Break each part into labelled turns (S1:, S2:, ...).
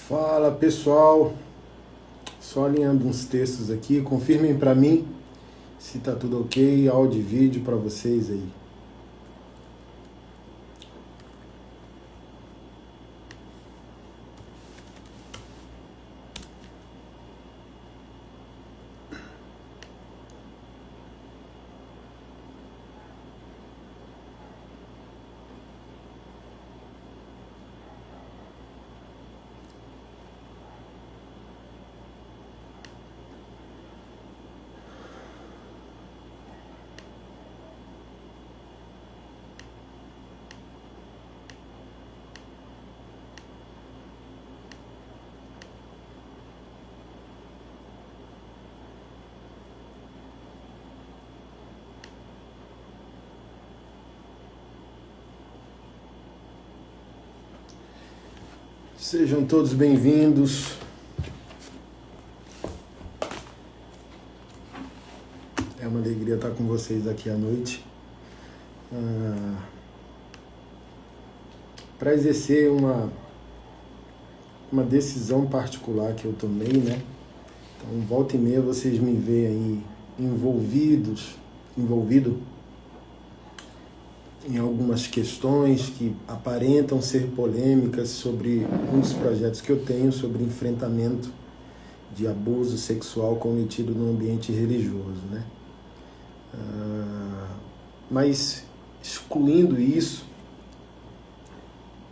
S1: Fala pessoal, só alinhando uns textos aqui, confirmem para mim se tá tudo ok, áudio e vídeo para vocês aí. Sejam todos bem-vindos. É uma alegria estar com vocês aqui à noite. Para exercer uma decisão particular que eu tomei, né? Então, volta e meia vocês me veem aí envolvido em algumas questões que aparentam ser polêmicas sobre um dos projetos que eu tenho sobre enfrentamento de abuso sexual cometido no ambiente religioso, né? Mas, excluindo isso,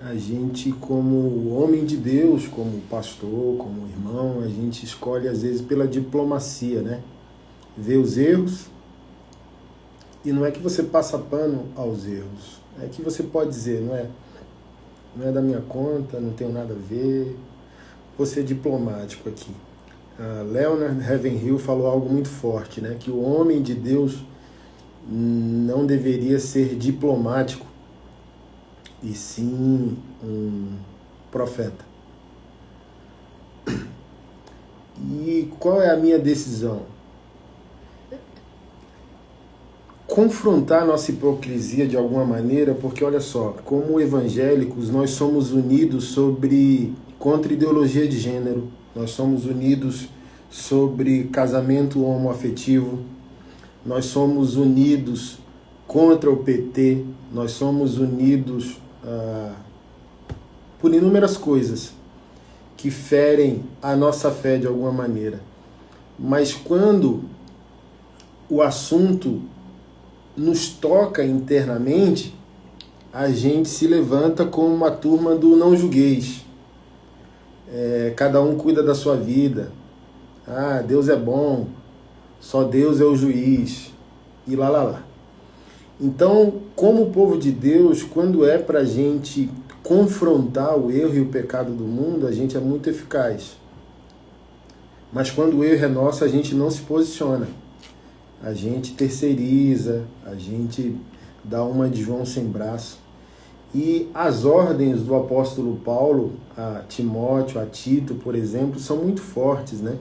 S1: a gente, como homem de Deus, como pastor, como irmão, a gente escolhe às vezes pela diplomacia, né? Vê os erros. E não é que você passa pano aos erros, é que você pode dizer, não é da minha conta, não tenho nada a ver, vou ser diplomático aqui. Leonard Ravenhill falou algo muito forte, né? Que o homem de Deus não deveria ser diplomático, e sim um profeta. E qual é a minha decisão? Confrontar nossa hipocrisia de alguma maneira, porque olha só, como evangélicos nós somos unidos contra ideologia de gênero, nós somos unidos sobre casamento homoafetivo, nós somos unidos contra o PT, nós somos unidos por inúmeras coisas que ferem a nossa fé de alguma maneira. Mas quando o assunto nos toca internamente, a gente se levanta como uma turma do não julgueis. Cada um cuida da sua vida. Deus é bom, só Deus é o juiz, e lá. Então, como povo de Deus, quando é pra gente confrontar o erro e o pecado do mundo, a gente é muito eficaz. Mas quando o erro é nosso, a gente não se posiciona. A gente terceiriza, a gente dá uma de João sem braço. E as ordens do apóstolo Paulo a Timóteo, a Tito, por exemplo, são muito fortes, né?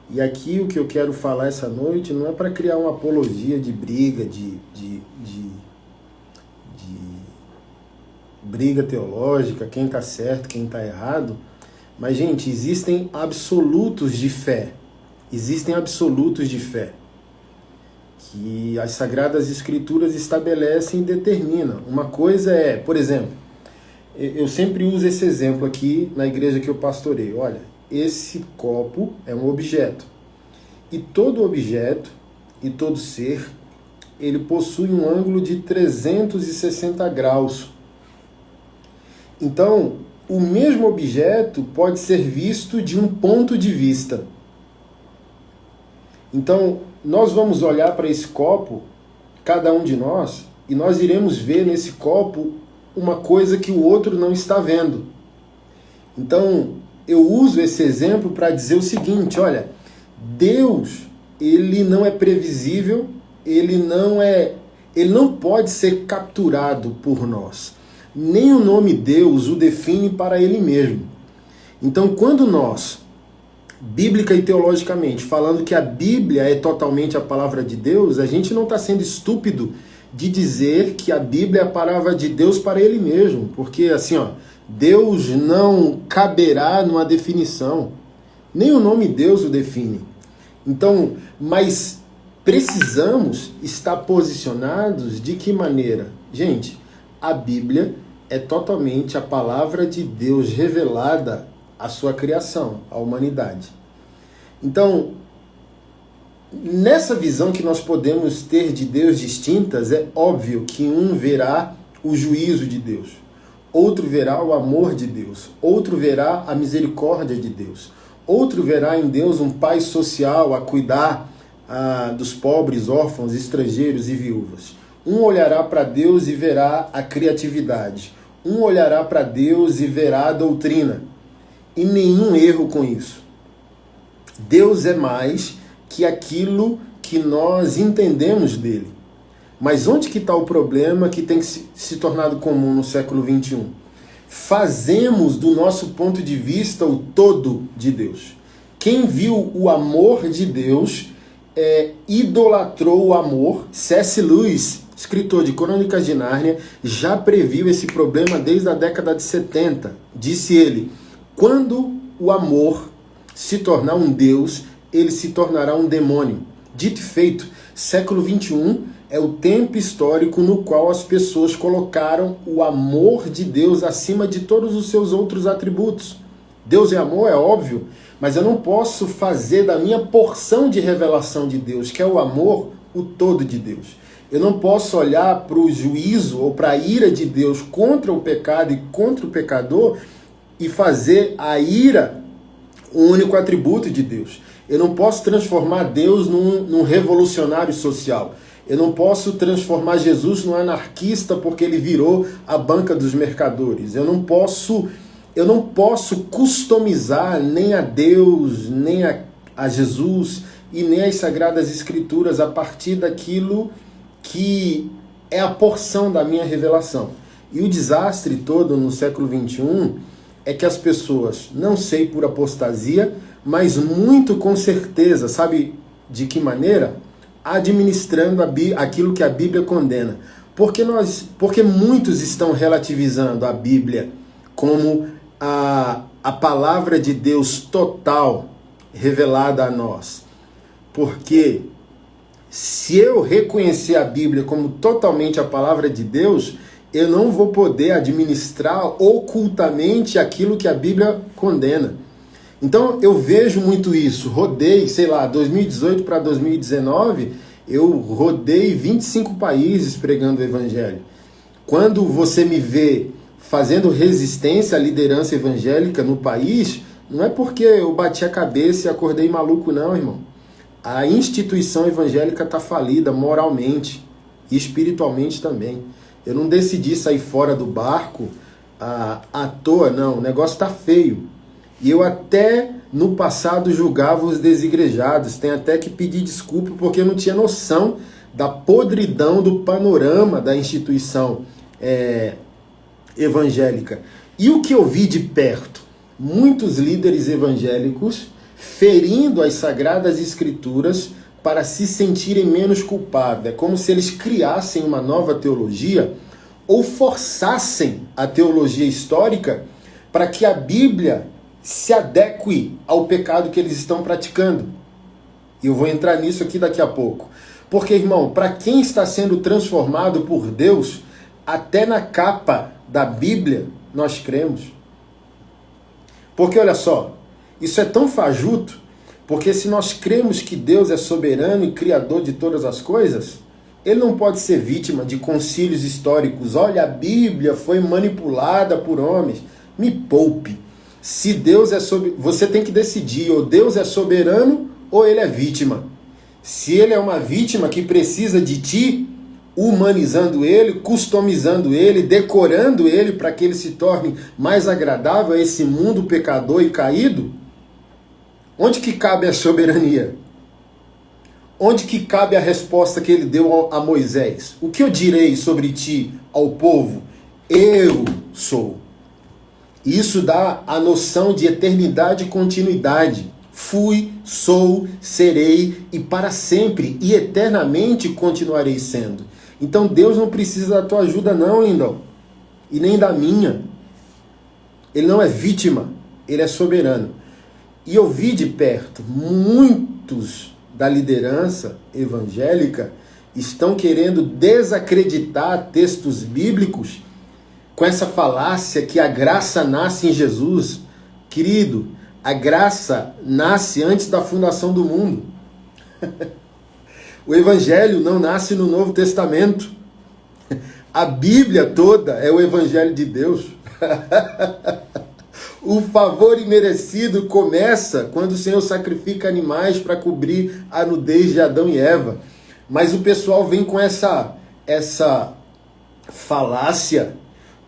S1: E aqui o que eu quero falar essa noite não é para criar uma apologia de briga, de briga teológica, quem está certo, quem está errado. Mas, gente, existem absolutos de fé. Existem absolutos de fé que as Sagradas Escrituras estabelecem e determinam. Uma coisa é, por exemplo, eu sempre uso esse exemplo aqui na igreja que eu pastorei. Olha, esse copo é um objeto. E todo objeto e todo ser, ele possui um ângulo de 360 graus. Então, o mesmo objeto pode ser visto de um ponto de vista. Então, nós vamos olhar para esse copo, cada um de nós, e nós iremos ver nesse copo uma coisa que o outro não está vendo. Então, eu uso esse exemplo para dizer o seguinte, olha, Deus, ele não é previsível, ele não pode ser capturado por nós. Nem o nome Deus o define para ele mesmo. Então, quando nós, bíblica e teologicamente, falando que a Bíblia é totalmente a palavra de Deus, a gente não está sendo estúpido de dizer que a Bíblia é a palavra de Deus para ele mesmo. Porque, assim, Deus não caberá numa definição. Nem o nome Deus o define. Então, mas precisamos estar posicionados de que maneira? Gente, a Bíblia é totalmente a palavra de Deus revelada à sua criação, à humanidade. Então, nessa visão que nós podemos ter de Deus distintas, é óbvio que um verá o juízo de Deus, outro verá o amor de Deus, outro verá a misericórdia de Deus, outro verá em Deus um pai social a cuidar dos pobres, órfãos, estrangeiros e viúvas. Um olhará para Deus e verá a criatividade. Um olhará para Deus e verá a doutrina. E nenhum erro com isso. Deus é mais que aquilo que nós entendemos dele. Mas onde que está o problema que tem se tornado comum no século XXI? Fazemos do nosso ponto de vista o todo de Deus. Quem viu o amor de Deus idolatrou o amor. C.S. Lewis, escritor de Crônicas de Nárnia, já previu esse problema desde a década de 70. Disse ele, quando o amor se tornar um Deus, ele se tornará um demônio. Dito e feito, século XXI é o tempo histórico no qual as pessoas colocaram o amor de Deus acima de todos os seus outros atributos. Deus é amor, é óbvio, mas eu não posso fazer da minha porção de revelação de Deus, que é o amor, o todo de Deus. Eu não posso olhar para o juízo ou para a ira de Deus contra o pecado e contra o pecador e fazer a ira o único atributo de Deus. Eu não posso transformar Deus num revolucionário social. Eu não posso transformar Jesus num anarquista porque ele virou a banca dos mercadores. Eu não posso customizar nem a Deus, nem a Jesus e nem as Sagradas Escrituras a partir daquilo que é a porção da minha revelação. E o desastre todo no século XXI é que as pessoas, não sei por apostasia, mas muito com certeza, sabe de que maneira? Administrando aquilo que a Bíblia condena. Porque muitos estão relativizando a Bíblia como a palavra de Deus total revelada a nós. Porque se eu reconhecer a Bíblia como totalmente a palavra de Deus, eu não vou poder administrar ocultamente aquilo que a Bíblia condena. Então eu vejo muito isso. Rodei, 2018 para 2019, eu rodei 25 países pregando o Evangelho. Quando você me vê fazendo resistência à liderança evangélica no país, não é porque eu bati a cabeça e acordei maluco não, irmão. A instituição evangélica está falida moralmente e espiritualmente também. Eu não decidi sair fora do barco à toa, não. O negócio está feio. E eu até no passado julgava os desigrejados. Tenho até que pedir desculpa porque eu não tinha noção da podridão do panorama da instituição evangélica. E o que eu vi de perto? Muitos líderes evangélicos ferindo as Sagradas Escrituras para se sentirem menos culpados. É como se eles criassem uma nova teologia ou forçassem a teologia histórica para que a Bíblia se adeque ao pecado que eles estão praticando. E eu vou entrar nisso aqui daqui a pouco. Porque, irmão, para quem está sendo transformado por Deus, até na capa da Bíblia nós cremos. Porque, olha só, isso é tão fajuto, porque se nós cremos que Deus é soberano e criador de todas as coisas, ele não pode ser vítima de concílios históricos. Olha, a Bíblia foi manipulada por homens. Me poupe. Se Deus é soberano, você tem que decidir, ou Deus é soberano ou ele é vítima. Se ele é uma vítima que precisa de ti, humanizando ele, customizando ele, decorando ele para que ele se torne mais agradável a esse mundo pecador e caído, onde que cabe a soberania? Onde que cabe a resposta que ele deu a Moisés? O que eu direi sobre ti ao povo? Eu sou. Isso dá a noção de eternidade e continuidade. Fui, sou, serei e para sempre e eternamente continuarei sendo. Então Deus não precisa da tua ajuda não, lindão. E nem da minha. Ele não é vítima, ele é soberano. E eu vi de perto, muitos da liderança evangélica estão querendo desacreditar textos bíblicos com essa falácia que a graça nasce em Jesus. Querido, a graça nasce antes da fundação do mundo. O evangelho não nasce no Novo Testamento. A Bíblia toda é o evangelho de Deus. O favor imerecido começa quando o Senhor sacrifica animais para cobrir a nudez de Adão e Eva. Mas o pessoal vem com essa falácia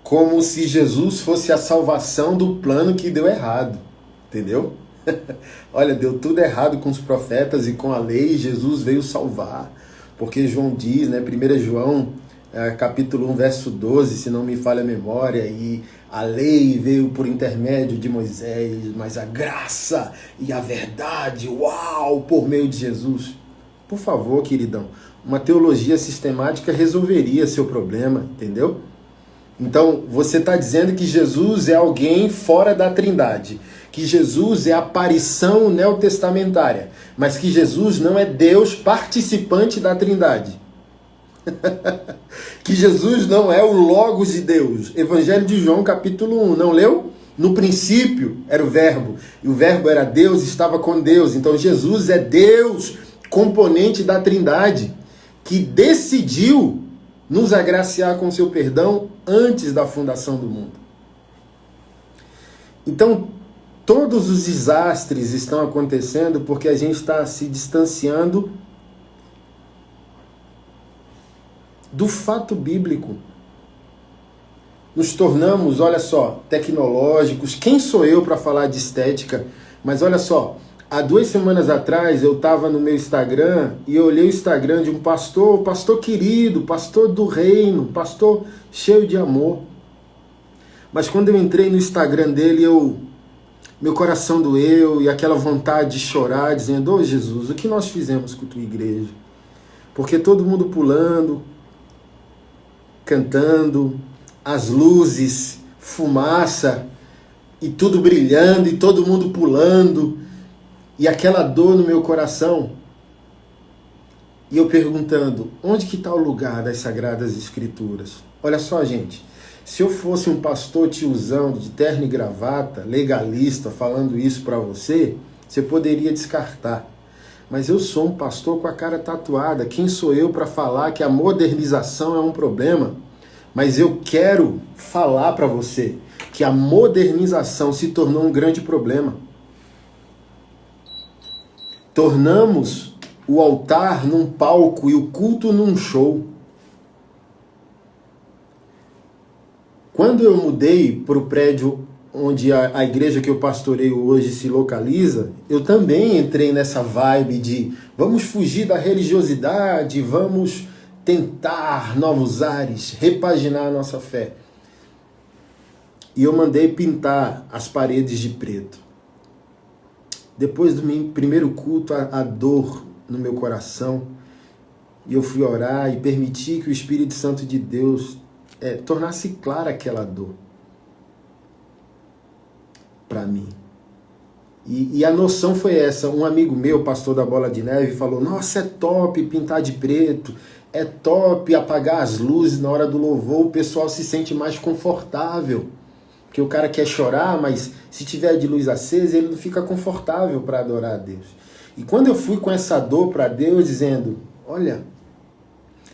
S1: como se Jesus fosse a salvação do plano que deu errado. Entendeu? Olha, deu tudo errado com os profetas e com a lei, e Jesus veio salvar. Porque João diz, né, 1 João, capítulo 1, verso 12, se não me falha a memória, e a lei veio por intermédio de Moisés, mas a graça e a verdade, uau, por meio de Jesus. Por favor, queridão, uma teologia sistemática resolveria seu problema, entendeu? Então, você está dizendo que Jesus é alguém fora da Trindade, que Jesus é a aparição neotestamentária, mas que Jesus não é Deus participante da Trindade. Que Jesus não é o Logos de Deus. Evangelho de João, capítulo 1, não leu? No princípio era o Verbo, e o Verbo era Deus, estava com Deus. Então Jesus é Deus, componente da Trindade, que decidiu nos agraciar com seu perdão antes da fundação do mundo. Então, todos os desastres estão acontecendo porque a gente está se distanciando do fato bíblico. Nos tornamos, olha só, tecnológicos. Quem sou eu para falar de estética? Mas olha só, há 2 semanas atrás eu estava no meu Instagram e eu olhei o Instagram de um pastor querido, pastor do reino, pastor cheio de amor. Mas quando eu entrei no Instagram dele, meu coração doeu e aquela vontade de chorar, dizendo: ô Jesus, o que nós fizemos com a tua igreja? Porque todo mundo pulando, cantando, as luzes, fumaça, e tudo brilhando, e todo mundo pulando, e aquela dor no meu coração. E eu perguntando, onde que está o lugar das Sagradas Escrituras? Olha só, gente, se eu fosse um pastor tiozão de terno e gravata, legalista, falando isso para você, você poderia descartar. Mas eu sou um pastor com a cara tatuada. Quem sou eu para falar que a modernização é um problema? Mas eu quero falar para você que a modernização se tornou um grande problema. Tornamos o altar num palco e o culto num show. Quando eu mudei para o prédio onde a igreja que eu pastoreio hoje se localiza, eu também entrei nessa vibe de vamos fugir da religiosidade, vamos tentar novos ares, repaginar a nossa fé. E eu mandei pintar as paredes de preto. Depois do meu primeiro culto, a dor no meu coração, e eu fui orar e permiti que o Espírito Santo de Deus tornasse clara aquela dor para mim. E a noção foi essa. Um amigo meu, pastor da Bola de Neve, falou: nossa, é top pintar de preto, é top apagar as luzes na hora do louvor, o pessoal se sente mais confortável. Porque o cara quer chorar, mas se tiver de luz acesa, ele não fica confortável para adorar a Deus. E quando eu fui com essa dor para Deus, dizendo: olha,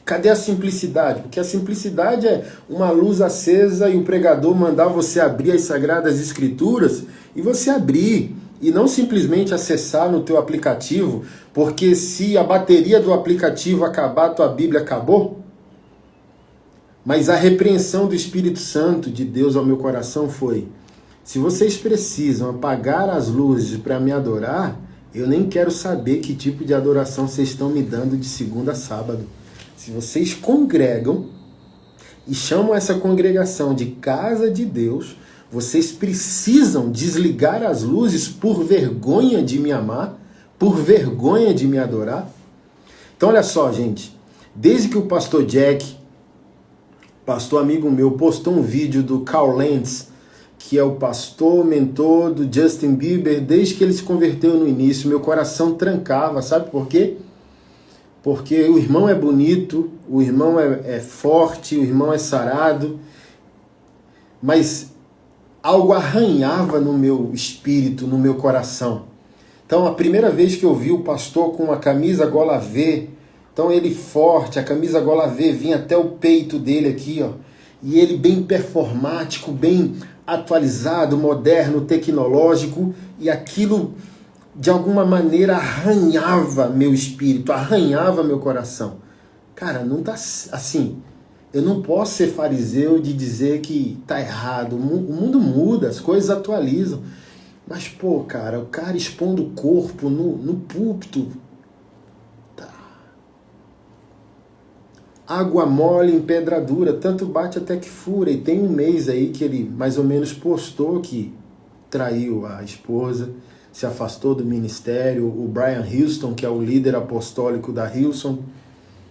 S1: cadê a simplicidade? Porque a simplicidade é uma luz acesa e o pregador mandar você abrir as Sagradas Escrituras e você abrir. E não simplesmente acessar no teu aplicativo, porque se a bateria do aplicativo acabar, tua Bíblia acabou. Mas a repreensão do Espírito Santo de Deus ao meu coração foi: se vocês precisam apagar as luzes para me adorar, eu nem quero saber que tipo de adoração vocês estão me dando de segunda a sábado. Se vocês congregam e chamam essa congregação de casa de Deus, vocês precisam desligar as luzes por vergonha de me amar, por vergonha de me adorar. Então olha só, gente, desde que o pastor Jack, pastor amigo meu, postou um vídeo do Carl Lentz que é o pastor, mentor do Justin Bieber, desde que ele se converteu no início, meu coração trancava, sabe por quê? Porque o irmão é bonito, o irmão é forte, o irmão é sarado, mas algo arranhava no meu espírito, no meu coração. Então, a primeira vez que eu vi o pastor com uma camisa gola V, então ele forte, a camisa gola V vinha até o peito dele aqui, ó, e ele bem performático, bem atualizado, moderno, tecnológico, e aquilo de alguma maneira arranhava meu espírito, arranhava meu coração. Cara, não tá assim. Eu não posso ser fariseu de dizer que tá errado. O mundo muda, as coisas atualizam. Mas, pô, cara, o cara expondo o corpo no púlpito. Tá. Água mole em pedra dura, tanto bate até que fura. E tem um mês aí que ele mais ou menos postou que traiu a esposa, se afastou do ministério. O Brian Houston, que é o líder apostólico da Hillsong,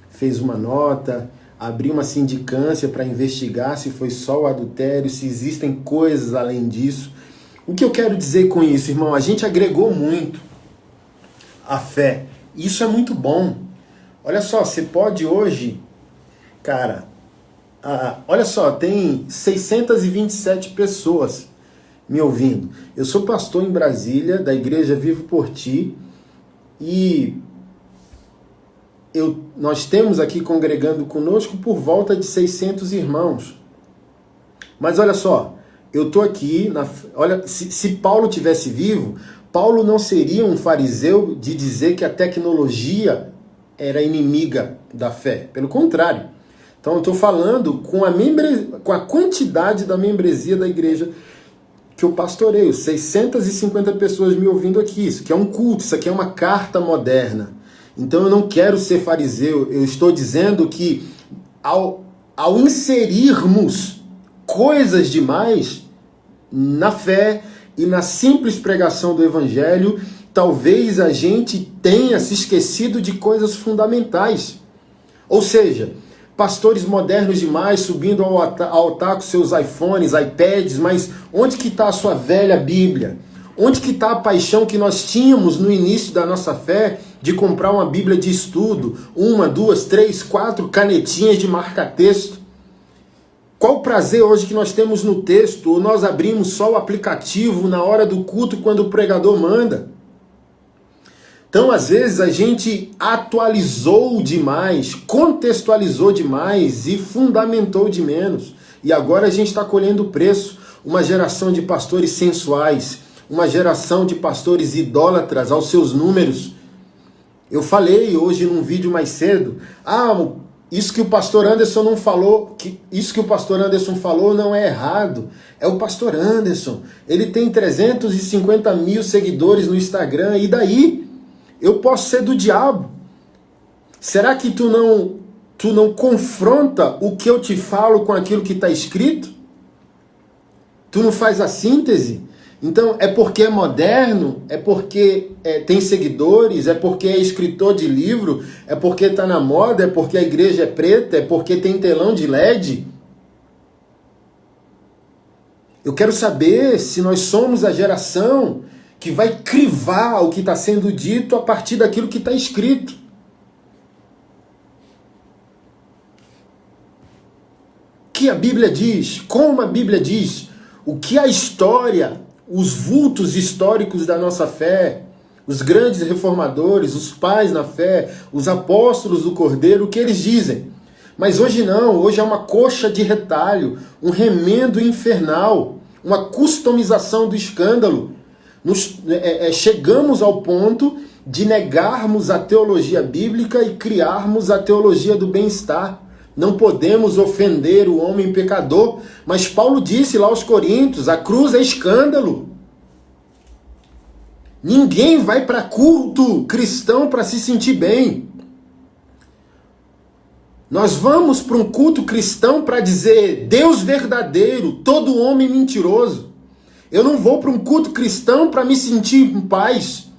S1: fez uma nota, abriu uma sindicância para investigar se foi só o adultério, se existem coisas além disso. O que eu quero dizer com isso, irmão? A gente agregou muito a fé. Isso é muito bom. Olha só, você pode hoje, cara, olha só, tem 627 pessoas me ouvindo. Eu sou pastor em Brasília, da Igreja Vivo por Ti, e nós temos aqui congregando conosco por volta de 600 irmãos. Mas olha só, eu estou aqui, olha, se Paulo tivesse vivo, Paulo não seria um fariseu de dizer que a tecnologia era inimiga da fé. Pelo contrário. Então eu estou falando com a quantidade da membresia da igreja que eu pastoreio, 650 pessoas me ouvindo aqui. Isso aqui é um culto, isso aqui é uma carta moderna. Então eu não quero ser fariseu, eu estou dizendo que ao inserirmos coisas demais na fé e na simples pregação do evangelho, talvez a gente tenha se esquecido de coisas fundamentais. Ou seja, pastores modernos demais subindo ao altar com seus iPhones, iPads, mas onde que está a sua velha Bíblia? Onde que está a paixão que nós tínhamos no início da nossa fé de comprar uma Bíblia de estudo, 1, 2, 3, 4 canetinhas de marca-texto? Qual o prazer hoje que nós temos no texto? Ou nós abrimos só o aplicativo na hora do culto quando o pregador manda? Então, às vezes, a gente atualizou demais, contextualizou demais e fundamentou de menos. E agora a gente está colhendo o preço. Uma geração de pastores sensuais, uma geração de pastores idólatras aos seus números. Eu falei hoje num vídeo mais cedo, isso que o pastor Anderson não falou, isso que o pastor Anderson falou não é errado. É o pastor Anderson. Ele tem 350 mil seguidores no Instagram, e daí? Eu posso ser do diabo. Será que tu não confronta o que eu te falo com aquilo que está escrito? Tu não faz a síntese? Então, é porque é moderno? É porque tem seguidores? É porque é escritor de livro? É porque está na moda? É porque a igreja é preta? É porque tem telão de LED? Eu quero saber se nós somos a geração que vai crivar o que está sendo dito a partir daquilo que está escrito. O que a Bíblia diz? Como a Bíblia diz? O que a história, os vultos históricos da nossa fé, os grandes reformadores, os pais na fé, os apóstolos do Cordeiro, o que eles dizem? Mas hoje não, hoje é uma coxa de retalho, um remendo infernal, uma customização do escândalo. Chegamos ao ponto de negarmos a teologia bíblica e criarmos a teologia do bem-estar. Não podemos ofender o homem pecador, mas Paulo disse lá aos Coríntios, a cruz é escândalo. Ninguém vai para culto cristão para se sentir bem. Nós vamos para um culto cristão para dizer Deus verdadeiro, todo homem mentiroso. Eu não vou para um culto cristão para me sentir em paz,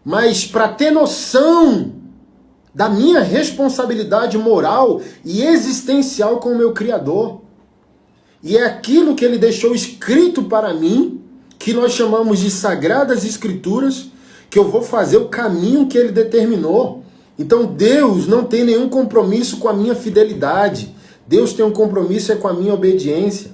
S1: mas para ter noção da minha responsabilidade moral e existencial com o meu Criador. E é aquilo que ele deixou escrito para mim, que nós chamamos de Sagradas Escrituras, que eu vou fazer o caminho que ele determinou. Então Deus não tem nenhum compromisso com a minha fidelidade. Deus tem um compromisso com a minha obediência.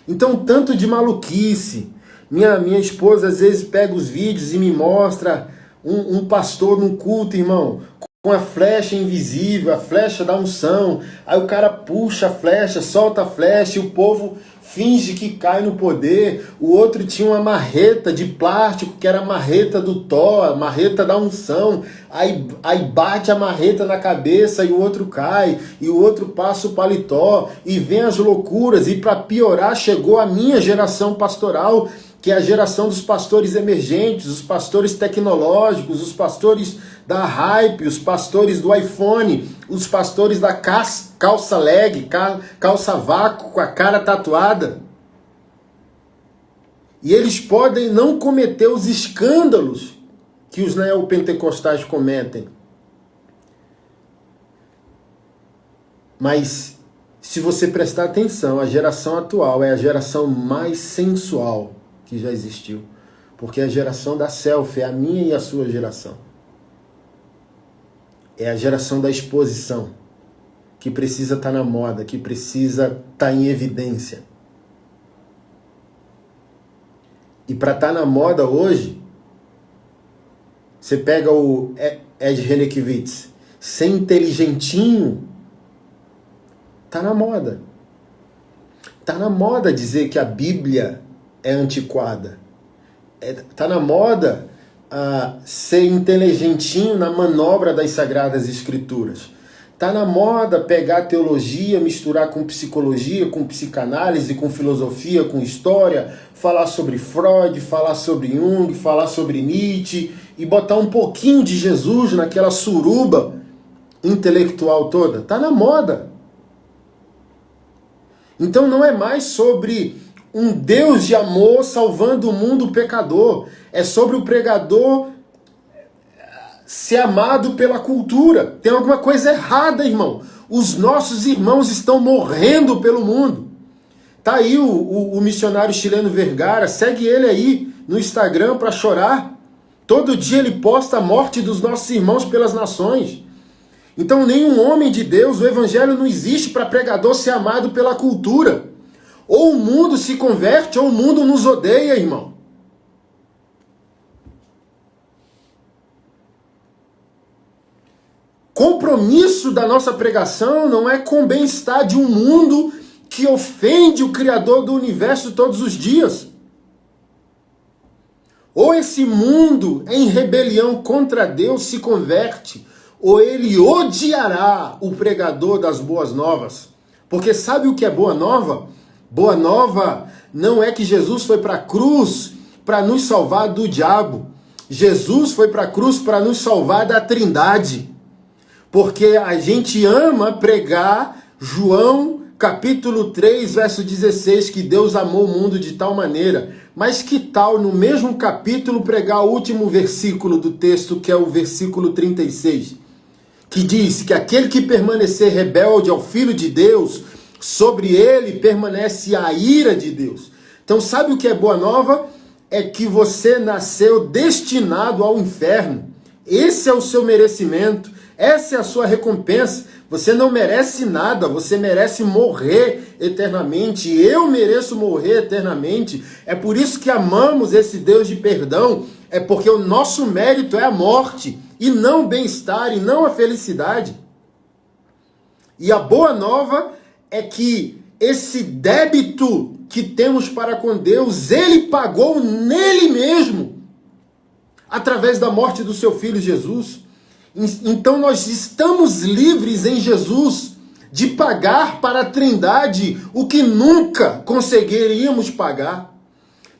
S1: Então, tanto de maluquice. Minha esposa às vezes pega os vídeos e me mostra um pastor num culto, irmão, com a flecha invisível, a flecha da unção. Aí o cara puxa a flecha, solta a flecha e o povo finge que cai no poder. O outro tinha uma marreta de plástico, que era a marreta do Thor, a marreta da unção. Aí bate a marreta na cabeça e o outro cai, e o outro passa o paletó, e vem as loucuras. E para piorar, chegou a minha geração pastoral, que é a geração dos pastores emergentes, os pastores tecnológicos, os pastores da hype, os pastores do iPhone, os pastores da calça leg, calça vácuo com a cara tatuada. E eles podem não cometer os escândalos que os neopentecostais cometem. Mas, se você prestar atenção, a geração atual é a geração mais sensual que já existiu. Porque é a geração da selfie, é a minha e a sua geração. É a geração da exposição, que precisa estar na moda, que precisa estar em evidência. E para estar na moda hoje, você pega o Ed Renekiewicz, ser inteligentinho, tá na moda. Tá na moda dizer que a Bíblia é antiquada. Tá na moda ser inteligentinho na manobra das Sagradas Escrituras. Tá na moda pegar teologia, misturar com psicologia, com psicanálise, com filosofia, com história, falar sobre Freud, falar sobre Jung, falar sobre Nietzsche e botar um pouquinho de Jesus naquela suruba intelectual toda. Tá na moda. Então não é mais sobre um Deus de amor salvando o mundo pecador. É sobre o pregador ser amado pela cultura. Tem alguma coisa errada, irmão. Os nossos irmãos estão morrendo pelo mundo. Tá aí o missionário chileno Vergara, segue ele aí no Instagram para chorar. Todo dia ele posta a morte dos nossos irmãos pelas nações. Então nenhum homem de Deus, o evangelho não existe para pregador ser amado pela cultura. Ou o mundo se converte ou o mundo nos odeia, irmão. Compromisso da nossa pregação não é com o bem-estar de um mundo que ofende o Criador do universo todos os dias. Ou esse mundo em rebelião contra Deus se converte, ou ele odiará o pregador das boas novas. Porque sabe o que é boa nova? Boa nova não é que Jesus foi para a cruz para nos salvar do diabo. Jesus foi para a cruz para nos salvar da Trindade. Porque a gente ama pregar João capítulo 3, verso 16, que Deus amou o mundo de tal maneira. Mas que tal no mesmo capítulo pregar o último versículo do texto, que é o versículo 36, que diz que aquele que permanecer rebelde ao Filho de Deus, sobre ele permanece a ira de Deus. Então sabe o que é boa nova? É que você nasceu destinado ao inferno. Esse é o seu merecimento. Essa é a sua recompensa. Você não merece nada, você merece morrer eternamente. Eu mereço morrer eternamente. É por isso que amamos esse Deus de perdão. É porque o nosso mérito é a morte, e não o bem-estar, e não a felicidade. E a boa nova é que esse débito que temos para com Deus, ele pagou nele mesmo, através da morte do seu Filho Jesus. Então nós estamos livres em Jesus de pagar para a Trindade o que nunca conseguiríamos pagar.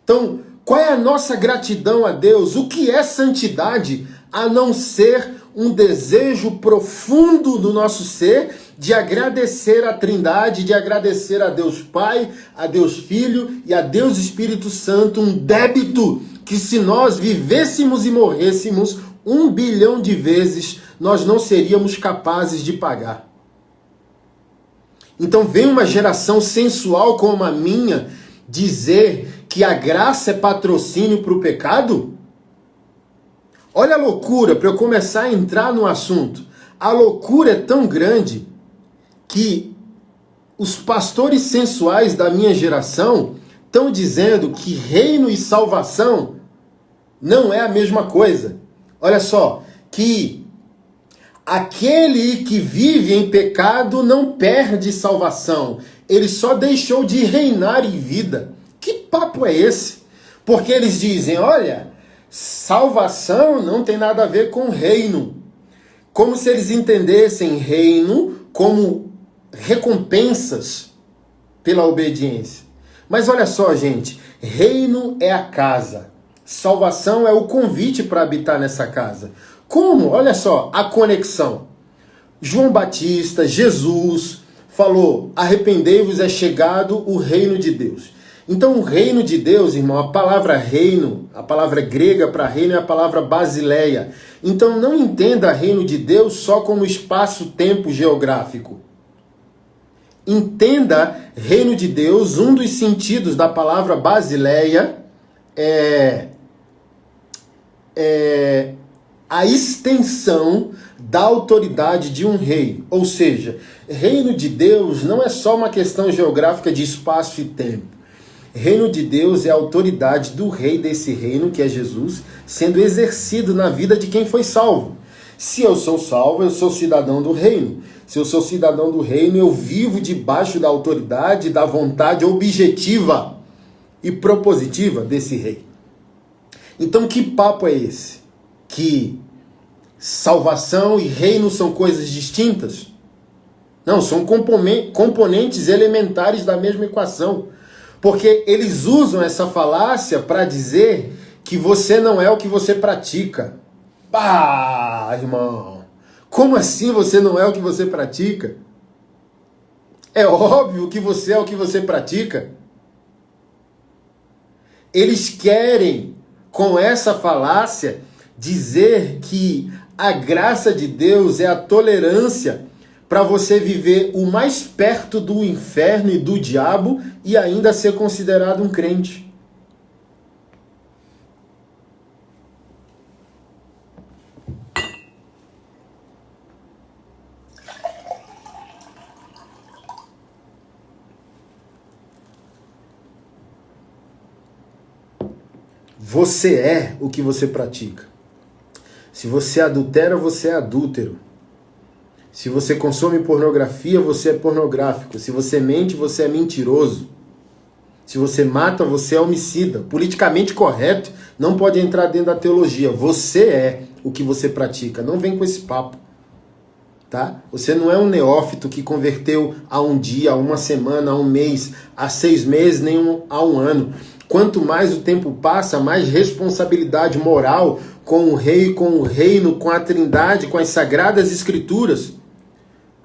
S1: Então, qual é a nossa gratidão a Deus? O que é santidade a não ser um desejo profundo do nosso ser de agradecer a Trindade, de agradecer a Deus Pai, a Deus Filho e a Deus Espírito Santo, um débito que, se nós vivêssemos e morrêssemos 1 bilhão de vezes, nós não seríamos capazes de pagar. Então vem uma geração sensual como a minha dizer que a graça é patrocínio para o pecado? Olha a loucura, para eu começar a entrar no assunto. A loucura é tão grande que os pastores sensuais da minha geração estão dizendo que reino e salvação não é a mesma coisa. Olha só, que aquele que vive em pecado não perde salvação. Ele só deixou de reinar em vida. Que papo é esse? Porque eles dizem, olha, salvação não tem nada a ver com reino. Como se eles entendessem reino como recompensas pela obediência. Mas olha só, gente, reino é a casa. Salvação é o convite para habitar nessa casa. Como? Olha só, a conexão. João Batista, Jesus, falou, arrependei-vos, é chegado o reino de Deus. Então o reino de Deus, irmão, a palavra reino, a palavra grega para reino é a palavra basileia. Então não entenda reino de Deus só como espaço-tempo geográfico. Entenda reino de Deus, um dos sentidos da palavra basileia é a extensão da autoridade de um rei. Ou seja, reino de Deus não é só uma questão geográfica de espaço e tempo. Reino de Deus é a autoridade do rei desse reino, que é Jesus, sendo exercido na vida de quem foi salvo. Se eu sou salvo, eu sou cidadão do reino. Se eu sou cidadão do reino, eu vivo debaixo da autoridade, da vontade objetiva e propositiva desse rei. Então que papo é esse? Que salvação e reino são coisas distintas? Não, são componentes elementares da mesma equação. Porque eles usam essa falácia para dizer que você não é o que você pratica. Ah, irmão, como assim você não é o que você pratica? É óbvio que você é o que você pratica. Eles querem, com essa falácia, dizer que a graça de Deus é a tolerância para você viver o mais perto do inferno e do diabo e ainda ser considerado um crente. Você é o que você pratica. Se você adultera, você é adúltero. Se você consome pornografia, você é pornográfico. Se você mente, você é mentiroso. Se você mata, você é homicida. Politicamente correto, não pode entrar dentro da teologia. Você é o que você pratica. Não vem com esse papo. Tá? Você não é um neófito que converteu a um dia, a uma semana, a um mês, a 6 meses, nem a um ano. Quanto mais o tempo passa, mais responsabilidade moral com o rei, com o reino, com a trindade, com as sagradas escrituras,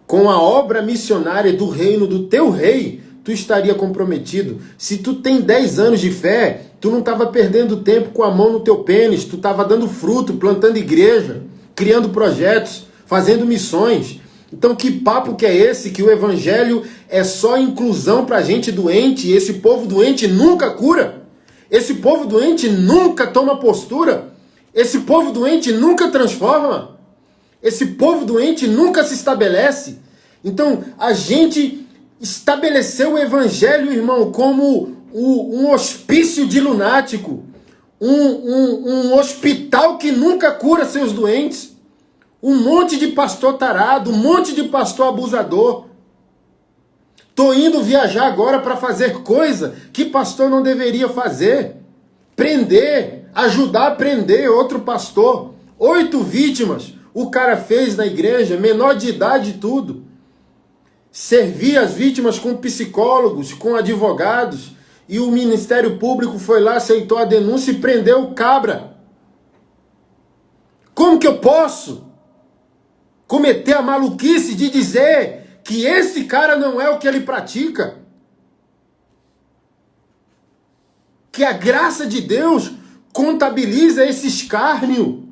S1: com a obra missionária do reino do teu rei, tu estaria comprometido. Se tu tem 10 anos de fé, tu não estava perdendo tempo com a mão no teu pênis, tu estava dando fruto, plantando igreja, criando projetos, fazendo missões. Então que papo que é esse, que o evangelho é só inclusão para gente doente, e esse povo doente nunca cura, esse povo doente nunca toma postura, esse povo doente nunca transforma, esse povo doente nunca se estabelece. Então a gente estabeleceu o evangelho, irmão, como um hospício de lunático, um hospital que nunca cura seus doentes. Um monte de pastor tarado, um monte de pastor abusador. Tô indo viajar agora para fazer coisa que pastor não deveria fazer. Prender, ajudar a prender outro pastor. 8 vítimas o cara fez na igreja, menor de idade e tudo. Servir as vítimas com psicólogos, com advogados. E o Ministério Público foi lá, aceitou a denúncia e prendeu o cabra. Como que eu posso cometer a maluquice de dizer que esse cara não é o que ele pratica? Que a graça de Deus contabiliza esse escárnio?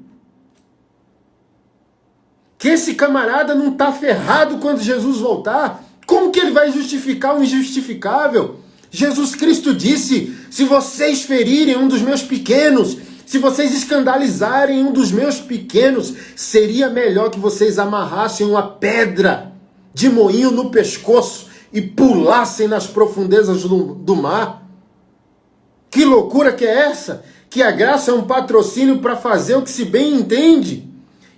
S1: Que esse camarada não está ferrado quando Jesus voltar? Como que ele vai justificar o injustificável? Jesus Cristo disse: se vocês ferirem um dos meus pequenos, se vocês escandalizarem um dos meus pequenos, seria melhor que vocês amarrassem uma pedra de moinho no pescoço e pulassem nas profundezas do mar. Que loucura que é essa? Que a graça é um patrocínio para fazer o que se bem entende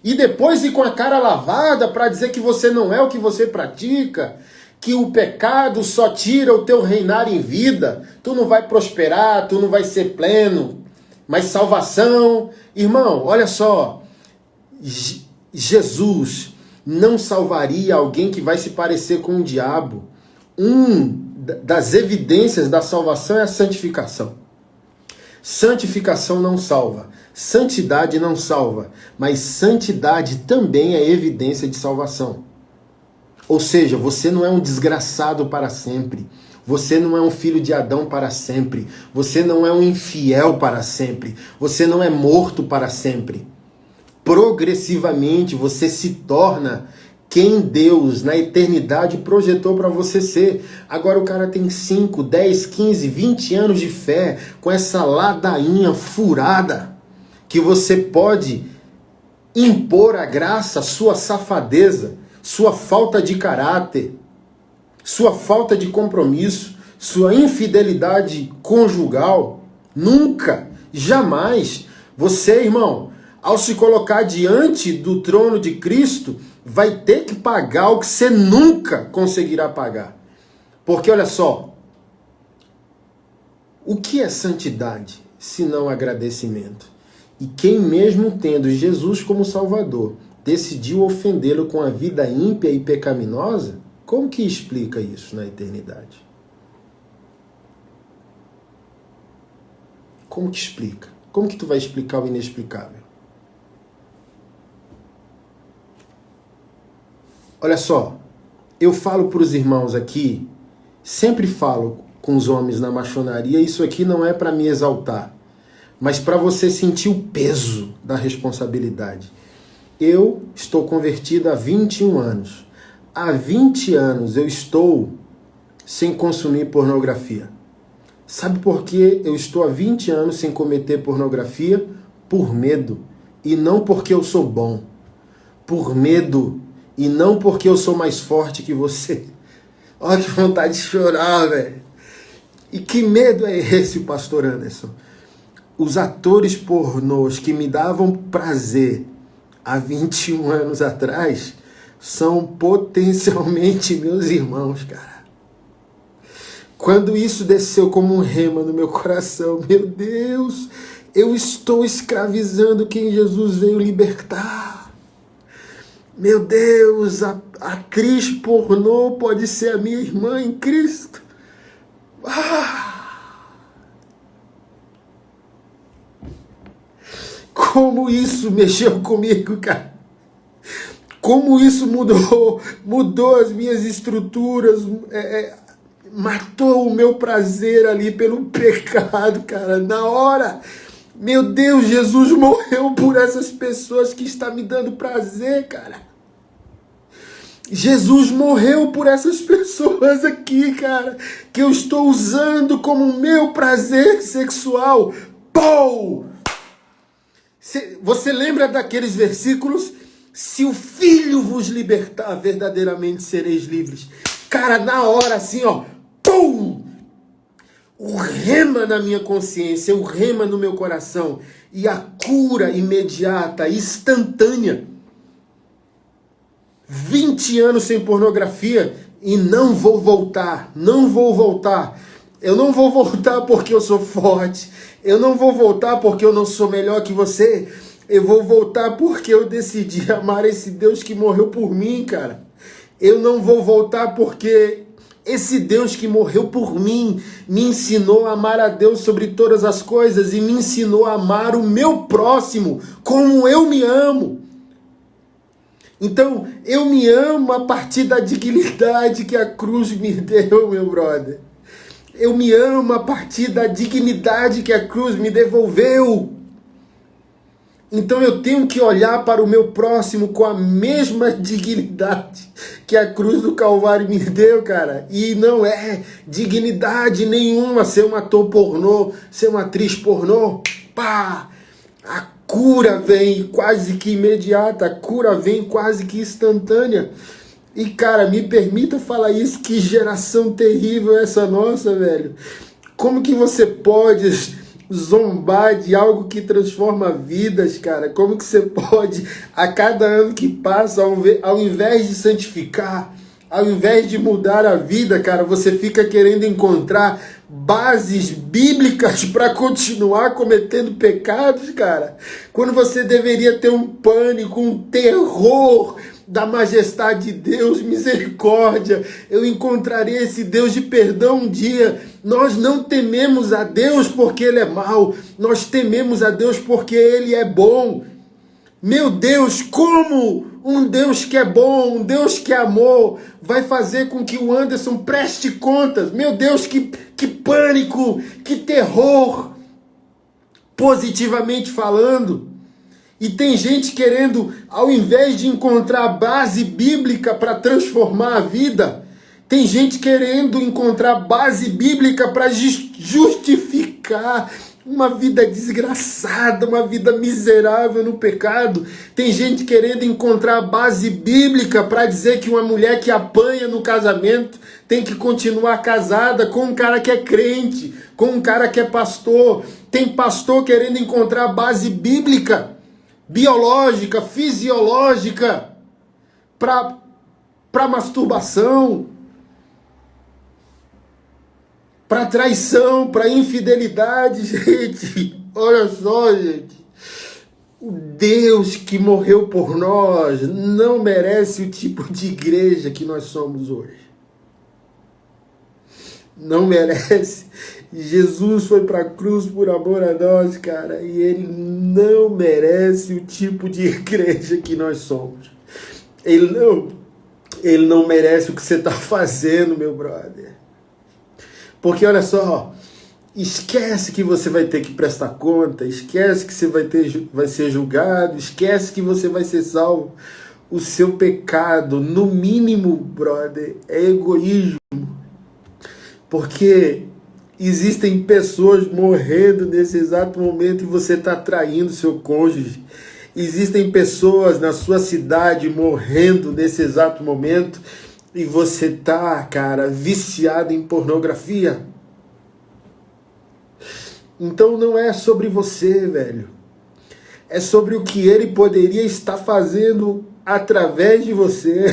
S1: e depois ir com a cara lavada para dizer que você não é o que você pratica, que o pecado só tira o teu reinar em vida, tu não vai prosperar, tu não vai ser pleno. Mas salvação, irmão, olha só, Jesus não salvaria alguém que vai se parecer com o diabo. Das evidências da salvação é a santificação. Santificação não salva, santidade não salva, mas santidade também é evidência de salvação. Ou seja, você não é um desgraçado para sempre. Você não é um filho de Adão para sempre. Você não é um infiel para sempre. Você não é morto para sempre. Progressivamente você se torna quem Deus na eternidade projetou para você ser. Agora o cara tem 5, 10, 15, 20 anos de fé com essa ladainha furada que você pode impor à graça sua safadeza, sua falta de caráter, sua falta de compromisso, sua infidelidade conjugal. Nunca, jamais, você, irmão, ao se colocar diante do trono de Cristo, vai ter que pagar o que você nunca conseguirá pagar. Porque olha só, o que é santidade, se não agradecimento? E quem mesmo tendo Jesus como Salvador, decidiu ofendê-lo com a vida ímpia e pecaminosa, como que explica isso na eternidade? Como que explica? Como que tu vai explicar o inexplicável? Olha só, eu falo para os irmãos aqui, sempre falo com os homens na maçonaria, isso aqui não é para me exaltar, mas para você sentir o peso da responsabilidade. Eu estou convertido há 21 anos. Há 20 anos eu estou sem consumir pornografia. Sabe por que eu estou há 20 anos sem cometer pornografia? Por medo. E não porque eu sou bom. Por medo. E não porque eu sou mais forte que você. Olha que vontade de chorar, velho. E que medo é esse, pastor Anderson? Os atores pornôs que me davam prazer há 21 anos atrás são potencialmente meus irmãos, cara. Quando isso desceu como um rema no meu coração, meu Deus, eu estou escravizando quem Jesus veio libertar. Meu Deus, a atriz pornô pode ser a minha irmã em Cristo. Como isso mexeu comigo, cara. Como isso mudou as minhas estruturas, matou o meu prazer ali pelo pecado, cara. Na hora, meu Deus, Jesus morreu por essas pessoas que está me dando prazer, cara. Jesus morreu por essas pessoas aqui, cara, que eu estou usando como meu prazer sexual. Pou! Você lembra daqueles versículos? Se o Filho vos libertar, verdadeiramente sereis livres. Cara, na hora assim, ó, pum! O rema na minha consciência, o rema no meu coração. E a cura imediata, instantânea. 20 anos sem pornografia e não vou voltar, não vou voltar. Eu não vou voltar porque eu sou forte. Eu não vou voltar porque eu não sou melhor que você. Eu vou voltar porque eu decidi amar esse Deus que morreu por mim, cara. Eu não vou voltar porque esse Deus que morreu por mim me ensinou a amar a Deus sobre todas as coisas e me ensinou a amar o meu próximo como eu me amo. Então, eu me amo a partir da dignidade que a cruz me deu, meu brother. Eu me amo a partir da dignidade que a cruz me devolveu. Então eu tenho que olhar para o meu próximo com a mesma dignidade que a cruz do Calvário me deu, cara. E não é dignidade nenhuma ser um ator pornô, ser uma atriz pornô. Pá! A cura vem quase que imediata, a cura vem quase que instantânea. E, cara, me permita falar isso, que geração terrível é essa nossa, velho. Como que você pode zombar de algo que transforma vidas, cara? Como que você pode, a cada ano que passa, ao invés de santificar, ao invés de mudar a vida, cara, você fica querendo encontrar bases bíblicas para continuar cometendo pecados, cara? Quando você deveria ter um pânico, um terror da majestade de Deus, misericórdia, eu encontrarei esse Deus de perdão um dia. Nós não tememos a Deus porque Ele é mau, nós tememos a Deus porque Ele é bom. Meu Deus, como um Deus que é bom, um Deus que é amor, vai fazer com que o Anderson preste contas? Meu Deus, que pânico, que terror, positivamente falando. E tem gente querendo, ao invés de encontrar base bíblica para transformar a vida, tem gente querendo encontrar base bíblica para justificar uma vida desgraçada, uma vida miserável no pecado. Tem gente querendo encontrar base bíblica para dizer que uma mulher que apanha no casamento tem que continuar casada com um cara que é crente, com um cara que é pastor. Tem pastor querendo encontrar base bíblica, biológica, fisiológica, para masturbação, para traição, para infidelidade, gente. Olha só, gente. O Deus que morreu por nós não merece o tipo de igreja que nós somos hoje. Não merece. Jesus foi para a cruz por amor a nós, cara, e Ele não merece o tipo de igreja que nós somos. Ele não merece o que você está fazendo, meu brother. Porque olha só, esquece que você vai ter que prestar conta, esquece que você vai ser julgado, esquece que você vai ser salvo. O seu pecado, no mínimo, brother, é egoísmo. Porque existem pessoas morrendo nesse exato momento e você está traindo seu cônjuge. Existem pessoas na sua cidade morrendo nesse exato momento e você tá, cara, viciado em pornografia. Então não é sobre você, velho. É sobre o que ele poderia estar fazendo através de você.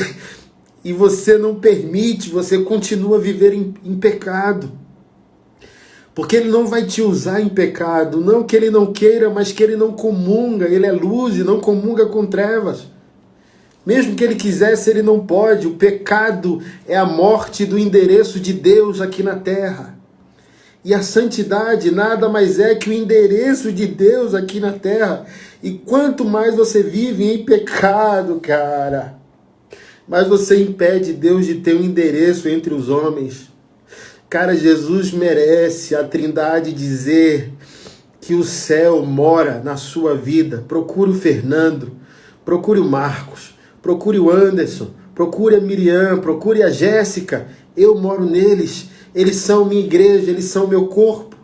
S1: E você não permite, você continua a viver em pecado. Porque ele não vai te usar em pecado. Não que ele não queira, mas que ele não comunga. Ele é luz e não comunga com trevas. Mesmo que ele quisesse, ele não pode. O pecado é a morte do endereço de Deus aqui na terra. E a santidade nada mais é que o endereço de Deus aqui na terra. E quanto mais você vive em pecado, cara, mais você impede Deus de ter um endereço entre os homens. Cara, Jesus merece a Trindade dizer que o céu mora na sua vida. Procure o Fernando, procure o Marcos, procure o Anderson, procure a Miriam, procure a Jéssica. Eu moro neles, eles são minha igreja, eles são meu corpo.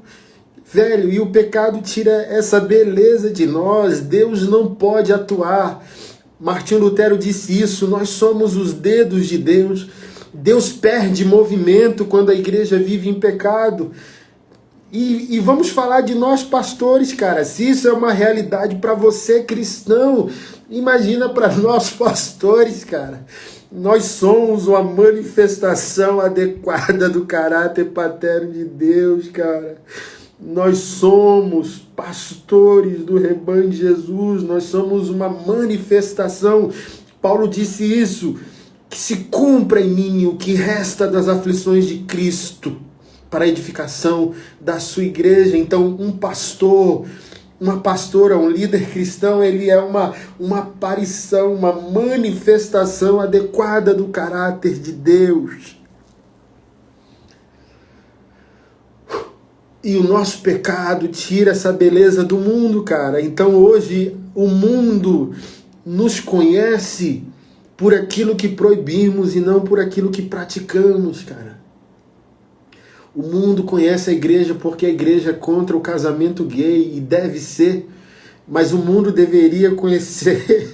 S1: Velho, e o pecado tira essa beleza de nós. Deus não pode atuar. Martinho Lutero disse isso, nós somos os dedos de Deus. Deus perde movimento quando a igreja vive em pecado. E vamos falar de nós pastores, cara. Se isso é uma realidade para você cristão, imagina para nós pastores, cara. Nós somos uma manifestação adequada do caráter paterno de Deus, cara. Nós somos pastores do rebanho de Jesus, nós somos uma manifestação. Paulo disse isso, que se cumpra em mim o que resta das aflições de Cristo, para a edificação da sua igreja. Então, um pastor, uma pastora, um líder cristão, ele é uma aparição, uma manifestação adequada do caráter de Deus. E o nosso pecado tira essa beleza do mundo, cara. Então hoje O mundo nos conhece por aquilo que proibimos e não por aquilo que praticamos, cara. O mundo conhece a igreja porque a igreja é contra o casamento gay, e deve ser, mas o mundo deveria conhecer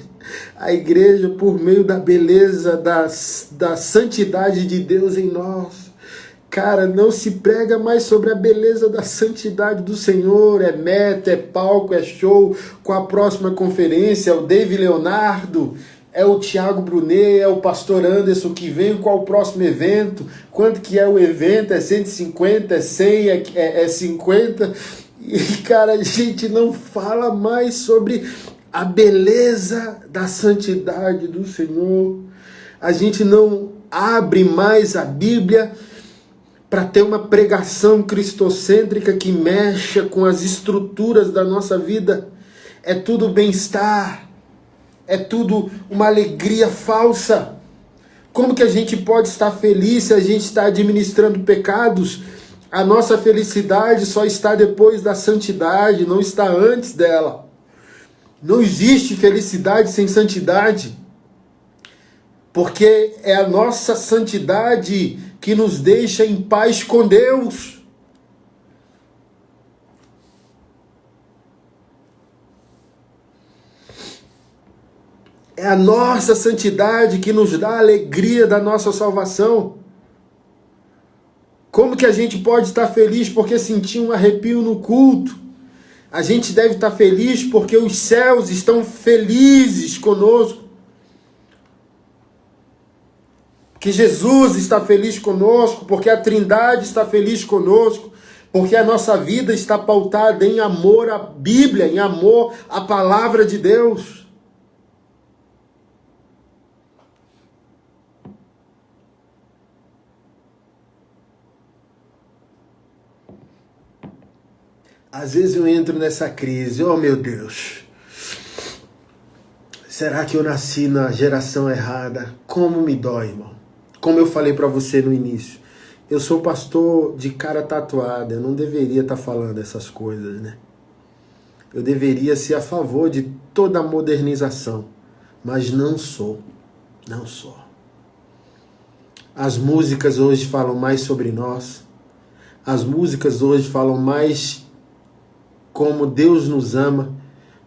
S1: a igreja por meio da beleza, da santidade de Deus em nós. Cara, não se prega mais sobre a beleza da santidade do Senhor. É meta, é palco, é show. Com a próxima conferência, é o David Leonardo, é o Thiago Brunet, é o pastor Anderson que vem. Qual o próximo evento? Quanto que é o evento? É 150, é 100, é 50? E, cara, a gente não fala mais sobre a beleza da santidade do Senhor. A gente não abre mais a Bíblia para ter uma pregação cristocêntrica que mexa com as estruturas da nossa vida. É tudo bem-estar, é tudo uma alegria falsa. Como que a gente pode estar feliz se a gente está administrando pecados? A nossa felicidade só está depois da santidade, não está antes dela. Não existe felicidade sem santidade, porque é a nossa santidade que nos deixa em paz com Deus. É a nossa santidade que nos dá a alegria da nossa salvação. Como que a gente pode estar feliz porque sentiu um arrepio no culto? A gente deve estar feliz porque os céus estão felizes conosco. Que Jesus está feliz conosco, porque a Trindade está feliz conosco, porque a nossa vida está pautada em amor à Bíblia, em amor à palavra de Deus. Às vezes eu entro nessa crise, oh meu Deus, será que eu nasci na geração errada? Como me dói, irmão. Como eu falei para você no início, eu sou pastor de cara tatuada, eu não deveria estar falando essas coisas, né? Eu deveria ser a favor de toda a modernização, mas não sou, não sou. As músicas hoje falam mais sobre nós, as músicas hoje falam mais como Deus nos ama,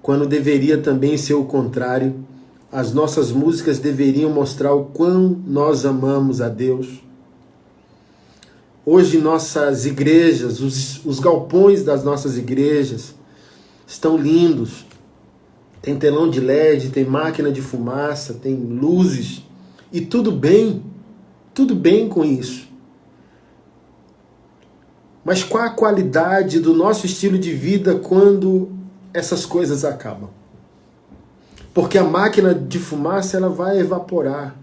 S1: quando deveria também ser o contrário. As nossas músicas deveriam mostrar o quão nós amamos a Deus. Hoje nossas igrejas, os galpões das nossas igrejas estão lindos. Tem telão de LED, tem máquina de fumaça, tem luzes. E tudo bem com isso. Mas qual a qualidade do nosso estilo de vida quando essas coisas acabam? Porque a máquina de fumaça ela vai evaporar.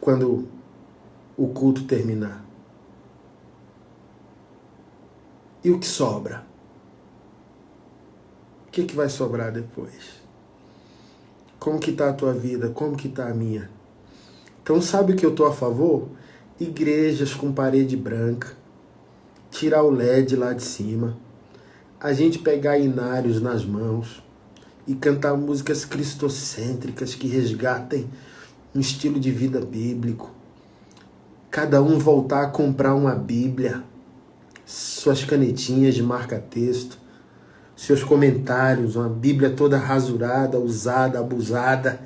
S1: Quando o culto terminar. E o que sobra? O que vai sobrar depois? Como que está a tua vida? Como que está a minha? Então sabe o que eu estou a favor? Igrejas com parede branca. Tirar o LED lá de cima, a gente pegar inários nas mãos e cantar músicas cristocêntricas que resgatem um estilo de vida bíblico. Cada um voltar a comprar uma Bíblia, suas canetinhas de marca-texto, seus comentários, uma Bíblia toda rasurada, usada, abusada.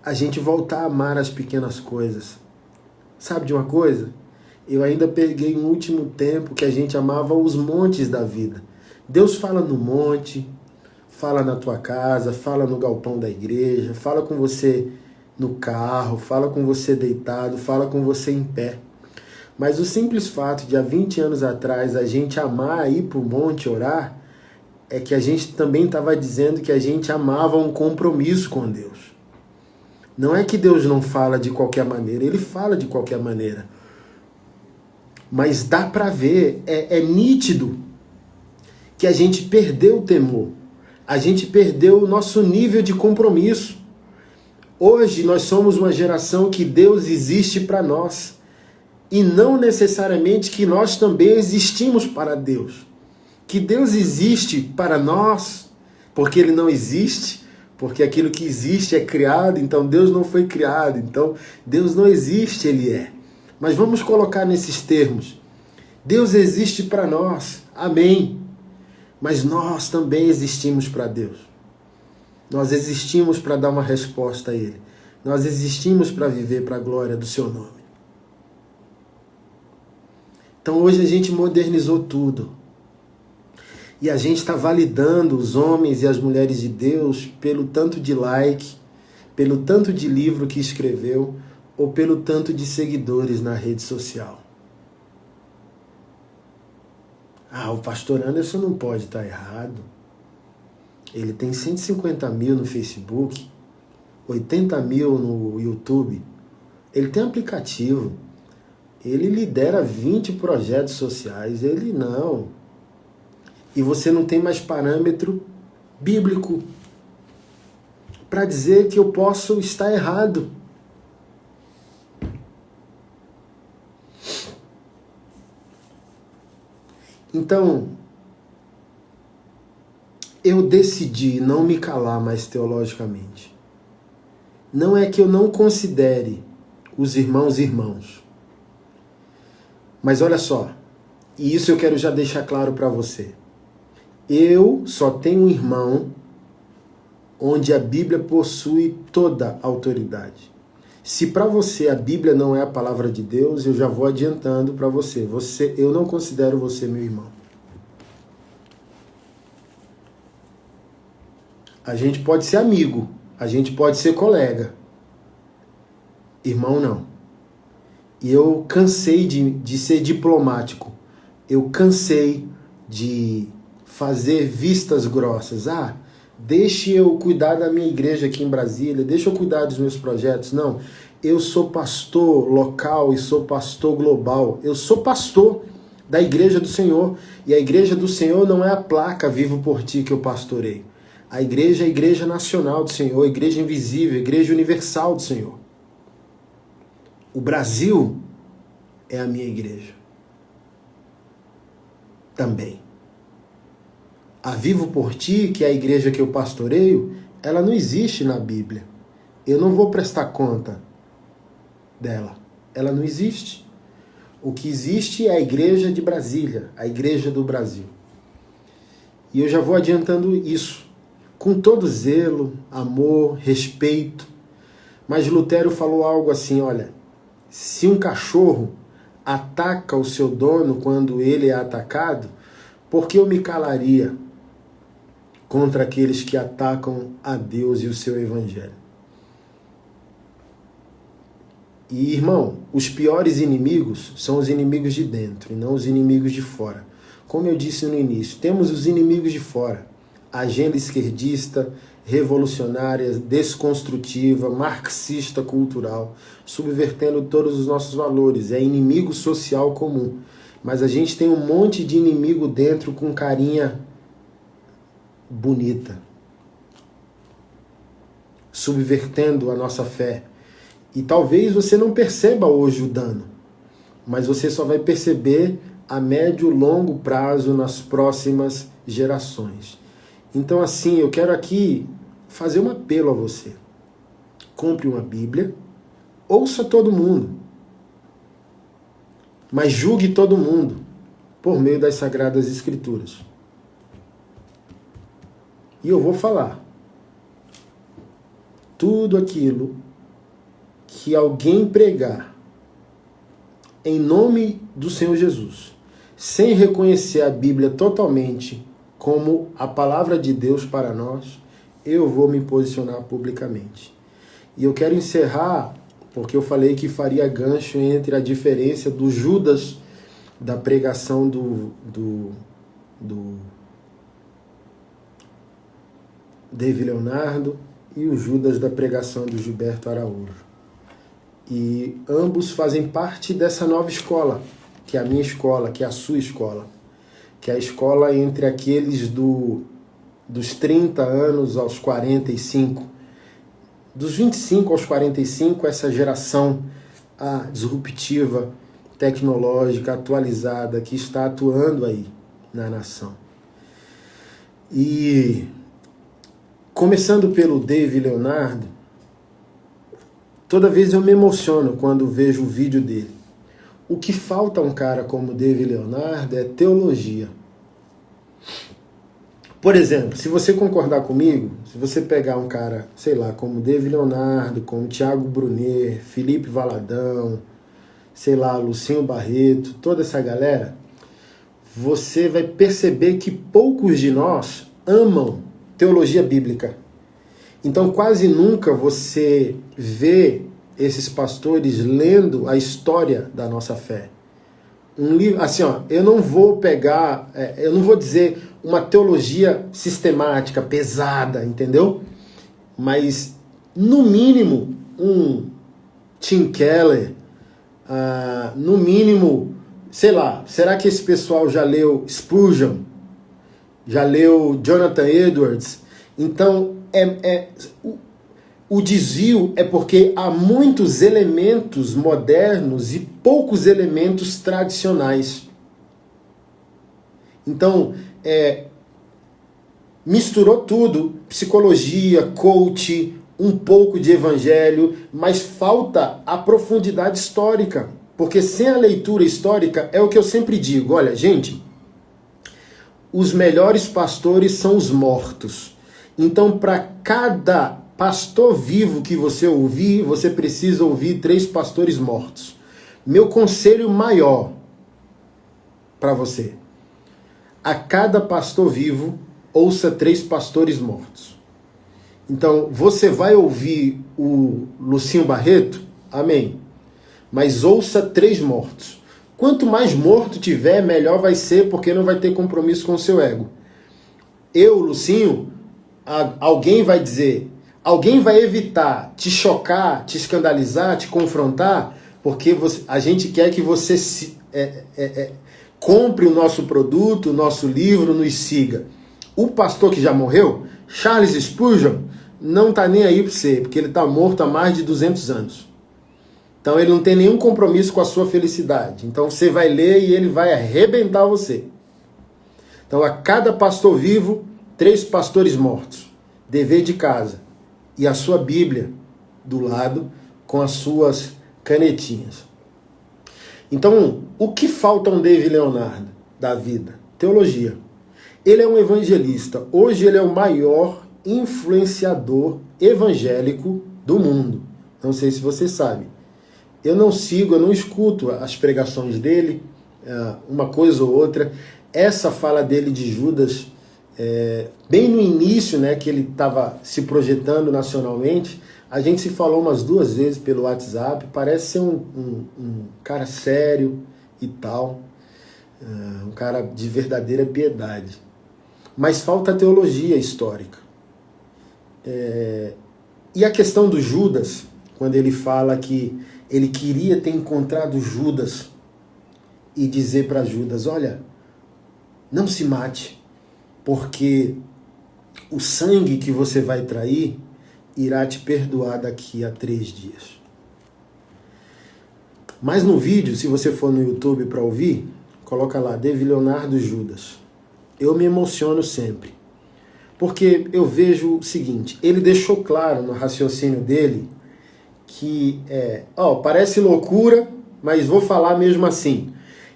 S1: A gente voltar a amar as pequenas coisas. Sabe de uma coisa? Eu ainda peguei um último tempo que a gente amava os montes da vida. Deus fala no monte, fala na tua casa, fala no galpão da igreja, fala com você no carro, fala com você deitado, fala com você em pé. Mas o simples fato de há 20 anos atrás a gente amar ir para o monte orar, é que a gente também estava dizendo que a gente amava um compromisso com Deus. Não é que Deus não fala de qualquer maneira, Ele fala de qualquer maneira. Mas dá para ver, é nítido que a gente perdeu o temor. A gente perdeu o nosso nível de compromisso. Hoje nós somos uma geração que Deus existe para nós. e não necessariamente que nós também existimos para Deus. Que Deus existe para nós, porque Ele não existe, porque aquilo que existe é criado, então Deus não foi criado, então Deus não existe, Ele é. Mas vamos colocar nesses termos. Deus existe para nós, amém. Mas nós também existimos para Deus. Nós existimos para dar uma resposta a Ele. Nós existimos para viver para a glória do Seu nome. Então hoje a gente modernizou tudo. E a gente está validando os homens e as mulheres de Deus pelo tanto de like, pelo tanto de livro que escreveu, ou pelo tanto de seguidores na rede social. O pastor Anderson não pode estar errado. Ele tem 150 mil no Facebook, 80 mil no YouTube. Ele tem aplicativo. Ele lidera 20 projetos sociais. Ele não. E você não tem mais parâmetro bíblico para dizer que eu posso estar errado. Então, eu decidi não me calar mais teologicamente. Não é que eu não considere os irmãos. Mas olha só, e isso eu quero já deixar claro para você. Eu só tenho um irmão onde a Bíblia possui toda a autoridade. Se para você a Bíblia não é a palavra de Deus, eu já vou adiantando para você. Eu não considero você meu irmão. A gente pode ser amigo, a gente pode ser colega. Irmão não. E eu cansei de ser diplomático. Eu cansei de fazer vistas grossas. Deixe eu cuidar da minha igreja aqui em Brasília, deixa eu cuidar dos meus projetos. Não, eu sou pastor local e sou pastor global. Eu sou pastor da igreja do Senhor. E a igreja do Senhor não é a placa Vivo por Ti que eu pastoreio. A igreja é a igreja nacional do Senhor, a igreja invisível, a igreja universal do Senhor. O Brasil é a minha igreja. Também. A Vivo por Ti, que é a igreja que eu pastoreio, ela não existe na Bíblia. Eu não vou prestar conta dela. Ela não existe. O que existe é a igreja de Brasília, a igreja do Brasil. E eu já vou adiantando isso, com todo zelo, amor, respeito. Mas Lutero falou algo assim, olha, se um cachorro ataca o seu dono quando ele é atacado, por que eu me calaria contra aqueles que atacam a Deus e o seu evangelho? E, irmão, os piores inimigos são os inimigos de dentro e não os inimigos de fora. Como eu disse no início, temos os inimigos de fora. Agenda esquerdista, revolucionária, desconstrutiva, marxista cultural, subvertendo todos os nossos valores. É inimigo social comum. Mas a gente tem um monte de inimigo dentro com carinha bonita, subvertendo a nossa fé. E talvez você não perceba hoje o dano, mas você só vai perceber a médio e longo prazo nas próximas gerações. Então, assim, eu quero aqui fazer um apelo a você. Compre uma Bíblia, ouça todo mundo, mas julgue todo mundo por meio das Sagradas Escrituras. E eu vou falar tudo aquilo que alguém pregar em nome do Senhor Jesus, sem reconhecer a Bíblia totalmente como a palavra de Deus para nós, eu vou me posicionar publicamente. E eu quero encerrar, porque eu falei que faria gancho entre a diferença do Judas da pregação do David Leonardo e o Judas da pregação do Gilberto Araújo. E ambos fazem parte dessa nova escola, que é a minha escola, que é a sua escola, que é a escola entre aqueles dos 30 anos aos 45, dos 25 aos 45, essa geração disruptiva, tecnológica atualizada que está atuando aí na nação. E começando pelo David Leonardo, toda vez eu me emociono quando vejo o vídeo dele. O que falta a um cara como David Leonardo é teologia. Por exemplo, se você concordar comigo, se você pegar um cara, sei lá, como David Leonardo, como Tiago Brunet, Felipe Valadão, sei lá, Lucinho Barreto, toda essa galera, você vai perceber que poucos de nós amam teologia bíblica. Então quase nunca você vê esses pastores lendo a história da nossa fé. Um livro, assim, ó, eu não vou pegar, eu não vou dizer uma teologia sistemática, pesada, entendeu? Mas, no mínimo, um Tim Keller, no mínimo, sei lá, será que esse pessoal já leu Spurgeon? Já leu Jonathan Edwards? Então, o desvio é porque há muitos elementos modernos e poucos elementos tradicionais. Então, misturou tudo, psicologia, coach, um pouco de evangelho, mas falta a profundidade histórica. Porque sem a leitura histórica, é o que eu sempre digo, olha, gente, os melhores pastores são os mortos. Então, para cada pastor vivo que você ouvir, você precisa ouvir 3 pastores mortos. Meu conselho maior para você: a cada pastor vivo, ouça 3 pastores mortos. Então, você vai ouvir o Lucinho Barreto? Amém. Mas ouça 3 mortos. Quanto mais morto tiver, melhor vai ser, porque não vai ter compromisso com o seu ego. Eu, Lucinho, alguém vai dizer, alguém vai evitar te chocar, te escandalizar, te confrontar, porque a gente quer que você compre o nosso produto, o nosso livro, nos siga. O pastor que já morreu, Charles Spurgeon, não está nem aí para você, porque ele está morto há mais de 200 anos. Então ele não tem nenhum compromisso com a sua felicidade. Então você vai ler e ele vai arrebentar você. Então a cada pastor vivo, 3 pastores mortos. Dever de casa. E a sua Bíblia do lado com as suas canetinhas. Então, o que falta a um David Leonardo da vida? Teologia. Ele é um evangelista. Hoje ele é o maior influenciador evangélico do mundo. Não sei se você sabe. Eu não sigo, eu não escuto as pregações dele, uma coisa ou outra. Essa fala dele de Judas, bem no início, né, que ele estava se projetando nacionalmente, a gente se falou umas 2 vezes pelo WhatsApp, parece ser um cara sério e tal, um cara de verdadeira piedade. Mas falta teologia histórica. E a questão do Judas, quando ele fala que ele queria ter encontrado Judas e dizer para Judas, olha, não se mate, porque o sangue que você vai trair irá te perdoar daqui a 3 dias. Mas no vídeo, se você for no YouTube para ouvir, coloca lá, David Leonardo Judas. Eu me emociono sempre, porque eu vejo o seguinte, ele deixou claro no raciocínio dele que parece loucura, mas vou falar mesmo assim.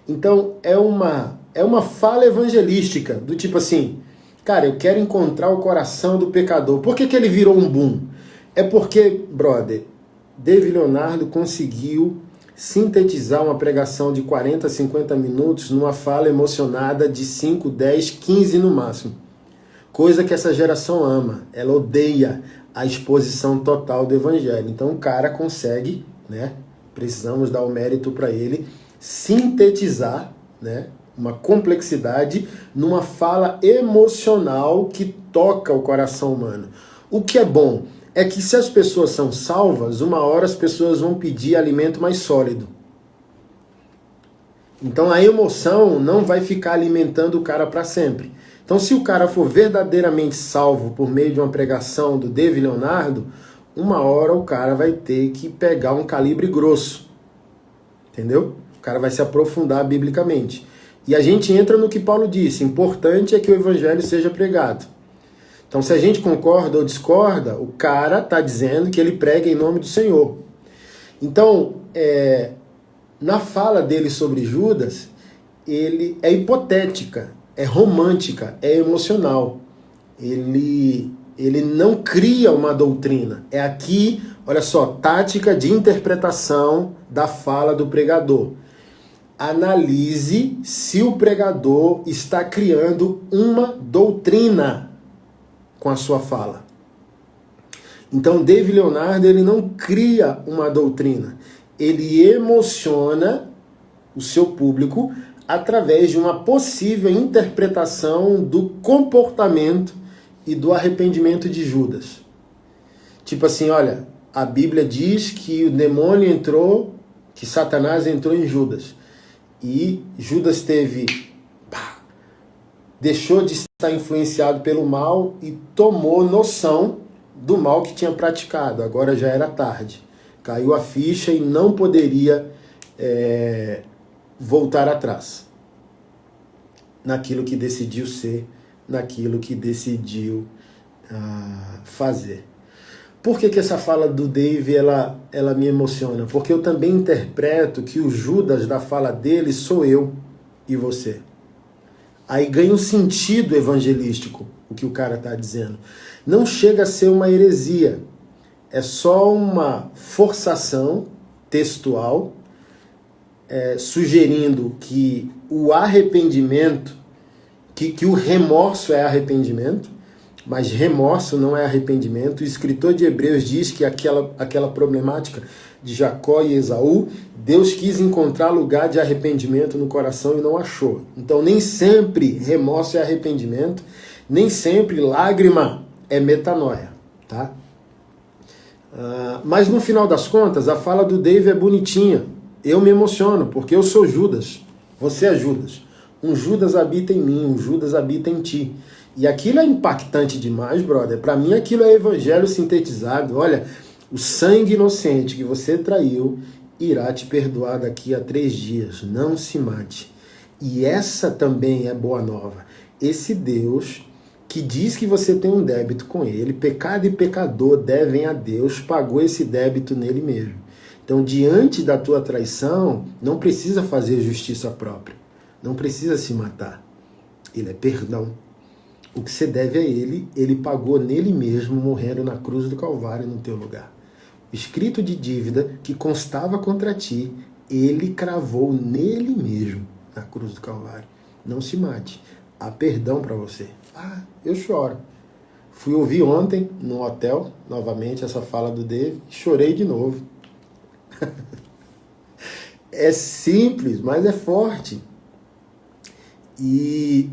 S1: Então é uma fala evangelística, do tipo assim, cara, eu quero encontrar o coração do pecador. Por que ele virou um boom? É porque, brother, David Leonardo conseguiu sintetizar uma pregação de 40, 50 minutos numa fala emocionada de 5, 10, 15 no máximo. Coisa que essa geração ama, ela odeia a exposição total do evangelho. Então o cara consegue, né? Precisamos dar o mérito para ele, sintetizar, né? Uma complexidade numa fala emocional que toca o coração humano. O que é bom é que se as pessoas são salvas, uma hora as pessoas vão pedir alimento mais sólido. Então a emoção não vai ficar alimentando o cara para sempre. Então se o cara for verdadeiramente salvo por meio de uma pregação do David Leonardo, uma hora o cara vai ter que pegar um calibre grosso. Entendeu? cara vai se aprofundar biblicamente. E a gente entra no que Paulo disse, importante é que o evangelho seja pregado. Então, se a gente concorda ou discorda, o cara está dizendo que ele prega em nome do Senhor. Então, na fala dele sobre Judas, ele é hipotética, é romântica, é emocional. Ele não cria uma doutrina. É aqui, olha só, tática de interpretação da fala do pregador. Analise se o pregador está criando uma doutrina com a sua fala. Então, David Leonardo, ele não cria uma doutrina. Ele emociona o seu público através de uma possível interpretação do comportamento e do arrependimento de Judas. Tipo assim, olha, a Bíblia diz que o demônio entrou, que Satanás entrou em Judas. E Judas deixou de estar influenciado pelo mal e tomou noção do mal que tinha praticado. Agora já era tarde. Caiu a ficha e não poderia voltar atrás naquilo que decidiu ser, naquilo que decidiu fazer. Por que essa fala do Dave ela me emociona? Porque eu também interpreto que o Judas da fala dele sou eu e você. Aí ganha um sentido evangelístico o que o cara está dizendo. Não chega a ser uma heresia. É só uma forçação textual sugerindo que o arrependimento, que o remorso é arrependimento, mas remorso não é arrependimento. O escritor de Hebreus diz que aquela problemática de Jacó e Esaú, Deus quis encontrar lugar de arrependimento no coração e não achou. Então nem sempre remorso é arrependimento, nem sempre lágrima é metanoia, tá? Mas no final das contas, a fala do Dave é bonitinha. Eu me emociono, porque eu sou Judas. Você é Judas. Um Judas habita em mim, um Judas habita em ti. E aquilo é impactante demais, brother. Para mim aquilo é evangelho sintetizado. Olha, o sangue inocente que você traiu irá te perdoar daqui a 3 dias. Não se mate. E essa também é boa nova. Esse Deus que diz que você tem um débito com ele, pecado e pecador devem a Deus, pagou esse débito nele mesmo. Então, diante da tua traição, não precisa fazer justiça própria. Não precisa se matar. Ele é perdão. O que você deve a ele, ele pagou nele mesmo, morrendo na cruz do Calvário no teu lugar. O escrito de dívida que constava contra ti, ele cravou nele mesmo, na cruz do Calvário. Não se mate. Há perdão para você. Eu choro. Fui ouvir ontem, no hotel, novamente, essa fala do David, chorei de novo. É simples, mas é forte. E,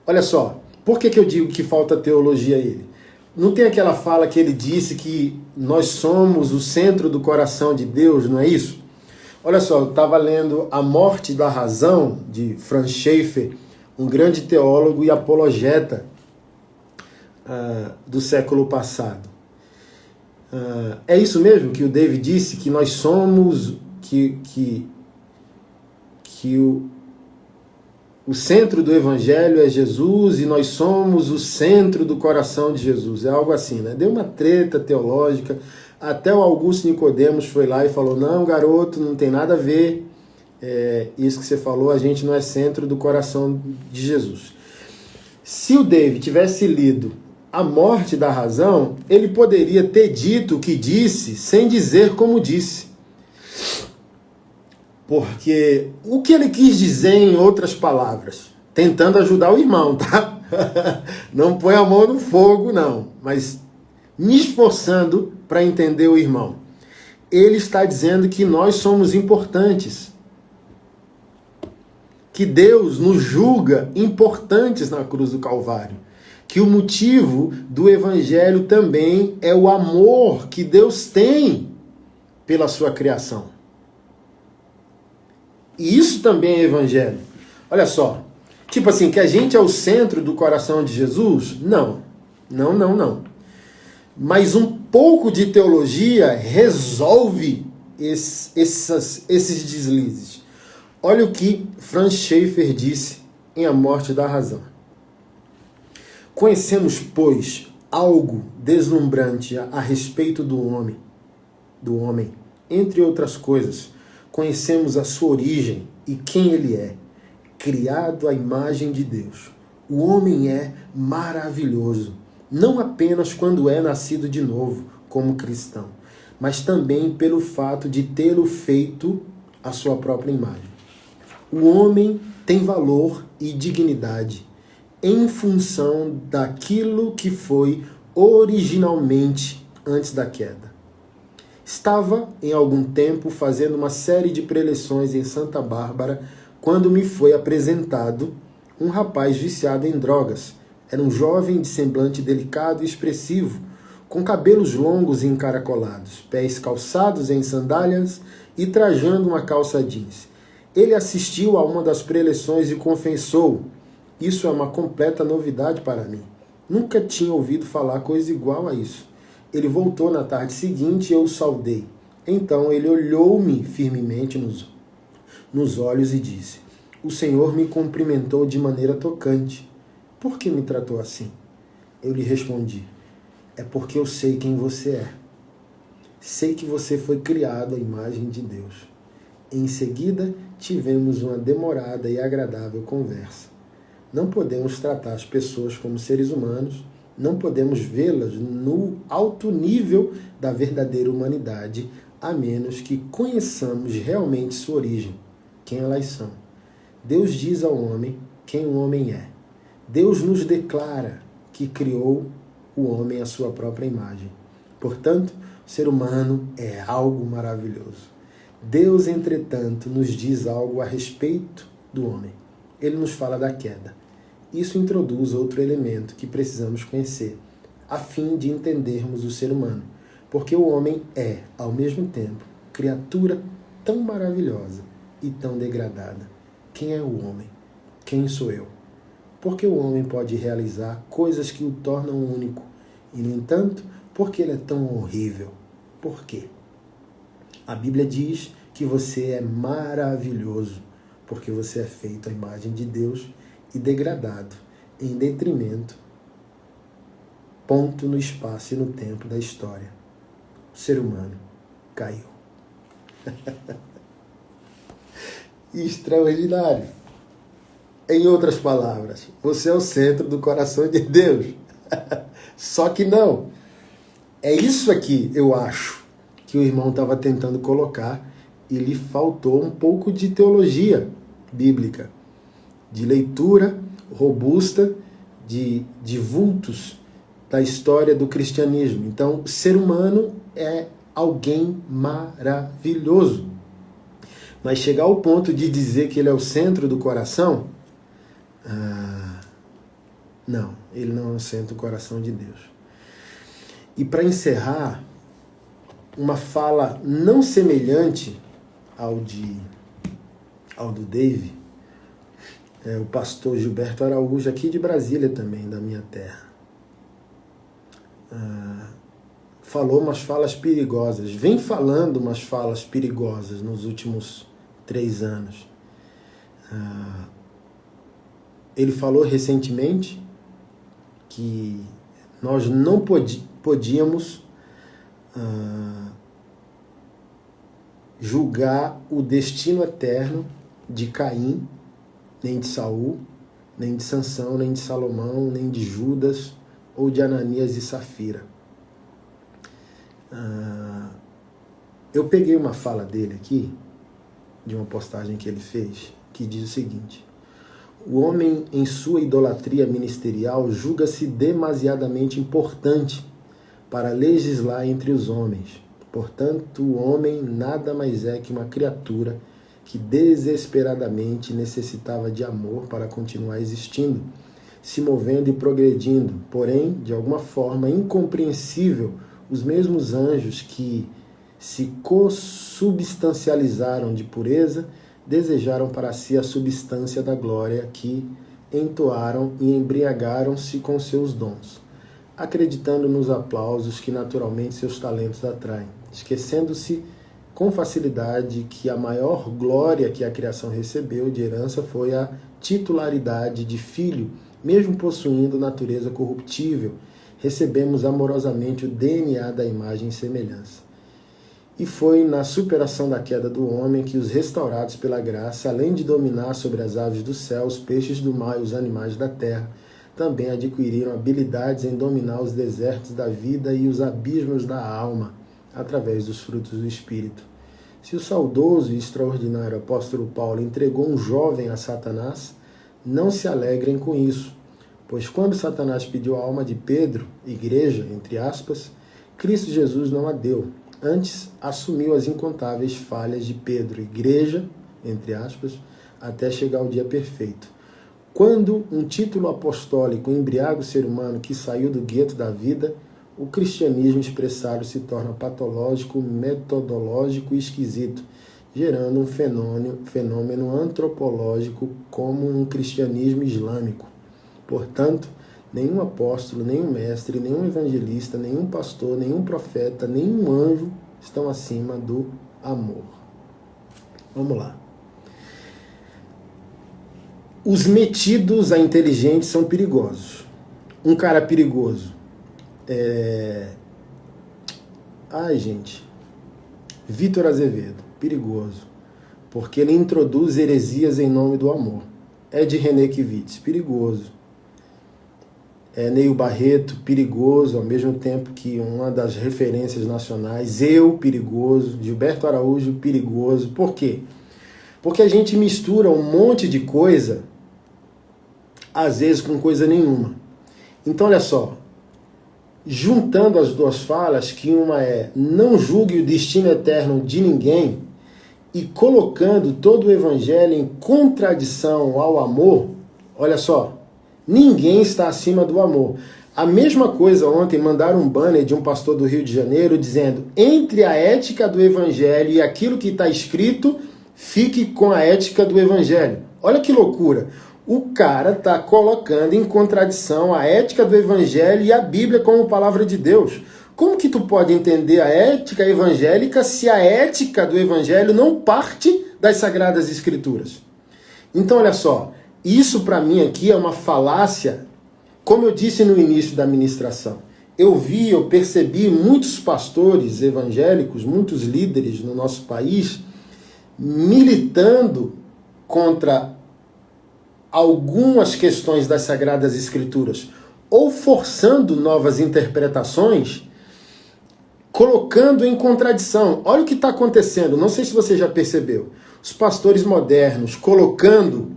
S1: olha só, por que eu digo que falta teologia a ele? Não tem aquela fala que ele disse que nós somos o centro do coração de Deus, não é isso? Olha só, eu estava lendo A Morte da Razão, de Franz Schaeffer, um grande teólogo e apologeta do século passado. É isso mesmo que o David disse, que nós somos, que o centro do evangelho é Jesus e nós somos o centro do coração de Jesus. É algo assim, né? Deu uma treta teológica, até o Augusto Nicodemos foi lá e falou, não, garoto, não tem nada a ver, isso que você falou, a gente não é centro do coração de Jesus. Se o David tivesse lido A Morte da Razão, ele poderia ter dito o que disse sem dizer como disse. Porque o que ele quis dizer em outras palavras, tentando ajudar o irmão, tá? Não põe a mão no fogo, não, mas me esforçando para entender o irmão. Ele está dizendo que nós somos importantes, que Deus nos julga importantes na cruz do Calvário, que o motivo do evangelho também é o amor que Deus tem pela sua criação. E isso também é evangelho. Olha só, tipo assim, que a gente é o centro do coração de Jesus? Não. Mas um pouco de teologia resolve esses deslizes. Olha o que Franz Schaeffer disse em A Morte da Razão. Conhecemos, pois, algo deslumbrante a respeito do homem. Entre outras coisas, conhecemos a sua origem e quem ele é, criado à imagem de Deus. O homem é maravilhoso, não apenas quando é nascido de novo, como cristão, mas também pelo fato de tê-lo feito à sua própria imagem. O homem tem valor e dignidade em função daquilo que foi originalmente antes da queda. Estava, em algum tempo, fazendo uma série de preleções em Santa Bárbara quando me foi apresentado um rapaz viciado em drogas. Era um jovem de semblante delicado e expressivo, com cabelos longos e encaracolados, pés calçados em sandálias e trajando uma calça jeans. Ele assistiu a uma das preleções e confessou: "Isso é uma completa novidade para mim. Nunca tinha ouvido falar coisa igual a isso." Ele voltou na tarde seguinte e eu o saudei. Então ele olhou-me firmemente nos olhos e disse: "O Senhor me cumprimentou de maneira tocante. Por que me tratou assim?" Eu lhe respondi: "É porque eu sei quem você é. Sei que você foi criado à imagem de Deus." Em seguida, tivemos uma demorada e agradável conversa. Não podemos tratar as pessoas como seres humanos, não podemos vê-las no alto nível da verdadeira humanidade, a menos que conheçamos realmente sua origem, quem elas são. Deus diz ao homem quem o homem é. Deus nos declara que criou o homem à sua própria imagem. Portanto, o ser humano é algo maravilhoso. Deus, entretanto, nos diz algo a respeito do homem. Ele nos fala da queda. Isso introduz outro elemento que precisamos conhecer, a fim de entendermos o ser humano. Porque o homem é, ao mesmo tempo, criatura tão maravilhosa e tão degradada. Quem é o homem? Quem sou eu? Porque o homem pode realizar coisas que o tornam único. E, no entanto, porque ele é tão horrível? Por quê? A Bíblia diz que você é maravilhoso, porque você é feito à imagem de Deus e degradado em detrimento, ponto no espaço e no tempo da história. O ser humano caiu. Extraordinário. Em outras palavras, você é o centro do coração de Deus. Só que não. É isso aqui, eu acho, que o irmão estava tentando colocar e lhe faltou um pouco de teologia bíblica, de leitura robusta de vultos da história do cristianismo. Então, o ser humano é alguém maravilhoso. Mas chegar ao ponto de dizer que ele é o centro do coração, não, ele não é o centro do coração de Deus. E para encerrar, uma fala não semelhante ao do Dave, o pastor Gilberto Araújo, aqui de Brasília também, da minha terra, falou umas falas perigosas, vem falando umas falas perigosas nos últimos 3 anos. Ele falou recentemente que nós não podíamos julgar o destino eterno de Caim, nem de Saul, nem de Sansão, nem de Salomão, nem de Judas ou de Ananias e Safira. Eu peguei uma fala dele aqui, de uma postagem que ele fez, que diz o seguinte: o homem, em sua idolatria ministerial, julga-se demasiadamente importante para legislar entre os homens. Portanto, o homem nada mais é que uma criatura que desesperadamente necessitava de amor para continuar existindo, se movendo e progredindo. Porém, de alguma forma incompreensível, os mesmos anjos que se consubstancializaram de pureza desejaram para si a substância da glória, que entoaram e embriagaram-se com seus dons, acreditando nos aplausos que naturalmente seus talentos atraem, esquecendo-se com facilidade que a maior glória que a criação recebeu de herança foi a titularidade de filho, mesmo possuindo natureza corruptível. Recebemos amorosamente o DNA da imagem e semelhança. E foi na superação da queda do homem que os restaurados pela graça, além de dominar sobre as aves do céu, os peixes do mar e os animais da terra, também adquiriram habilidades em dominar os desertos da vida e os abismos da alma, através dos frutos do Espírito. Se o saudoso e extraordinário apóstolo Paulo entregou um jovem a Satanás, não se alegrem com isso, pois quando Satanás pediu a alma de Pedro, igreja, entre aspas, Cristo Jesus não a deu. Antes, assumiu as incontáveis falhas de Pedro, igreja, entre aspas, até chegar ao dia perfeito. Quando um título apostólico embriaga o ser humano que saiu do gueto da vida, o cristianismo expressado se torna patológico, metodológico e esquisito, gerando um fenômeno antropológico como um cristianismo islâmico. Portanto, nenhum apóstolo, nenhum mestre, nenhum evangelista, nenhum pastor, nenhum profeta, nenhum anjo estão acima do amor. Vamos lá. Os metidos a inteligentes são perigosos. Um cara perigoso Vitor Azevedo, perigoso, porque ele introduz heresias em nome do amor. Ed René Kivitz, perigoso. Neil Barreto, perigoso, ao mesmo tempo que uma das referências nacionais. Perigoso. Gilberto Araújo, perigoso. Por quê? Porque a gente mistura um monte de coisa, às vezes com coisa nenhuma. Então, olha só, juntando as duas falas, que uma é não julgue o destino eterno de ninguém, e colocando todo o evangelho em contradição ao amor, olha só, ninguém está acima do amor. A mesma coisa ontem, mandaram um banner de um pastor do Rio de Janeiro dizendo: entre a ética do evangelho e aquilo que está escrito, fique com a ética do evangelho. Olha que loucura. O cara está colocando em contradição a ética do evangelho e a Bíblia como palavra de Deus. Como que tu pode entender a ética evangélica se a ética do evangelho não parte das Sagradas Escrituras? Então, olha só, isso para mim aqui é uma falácia. Como eu disse no início da ministração, eu percebi muitos pastores evangélicos, muitos líderes no nosso país, militando contra algumas questões das Sagradas Escrituras, ou forçando novas interpretações, colocando em contradição. Olha o que está acontecendo, não sei se você já percebeu. Os pastores modernos colocando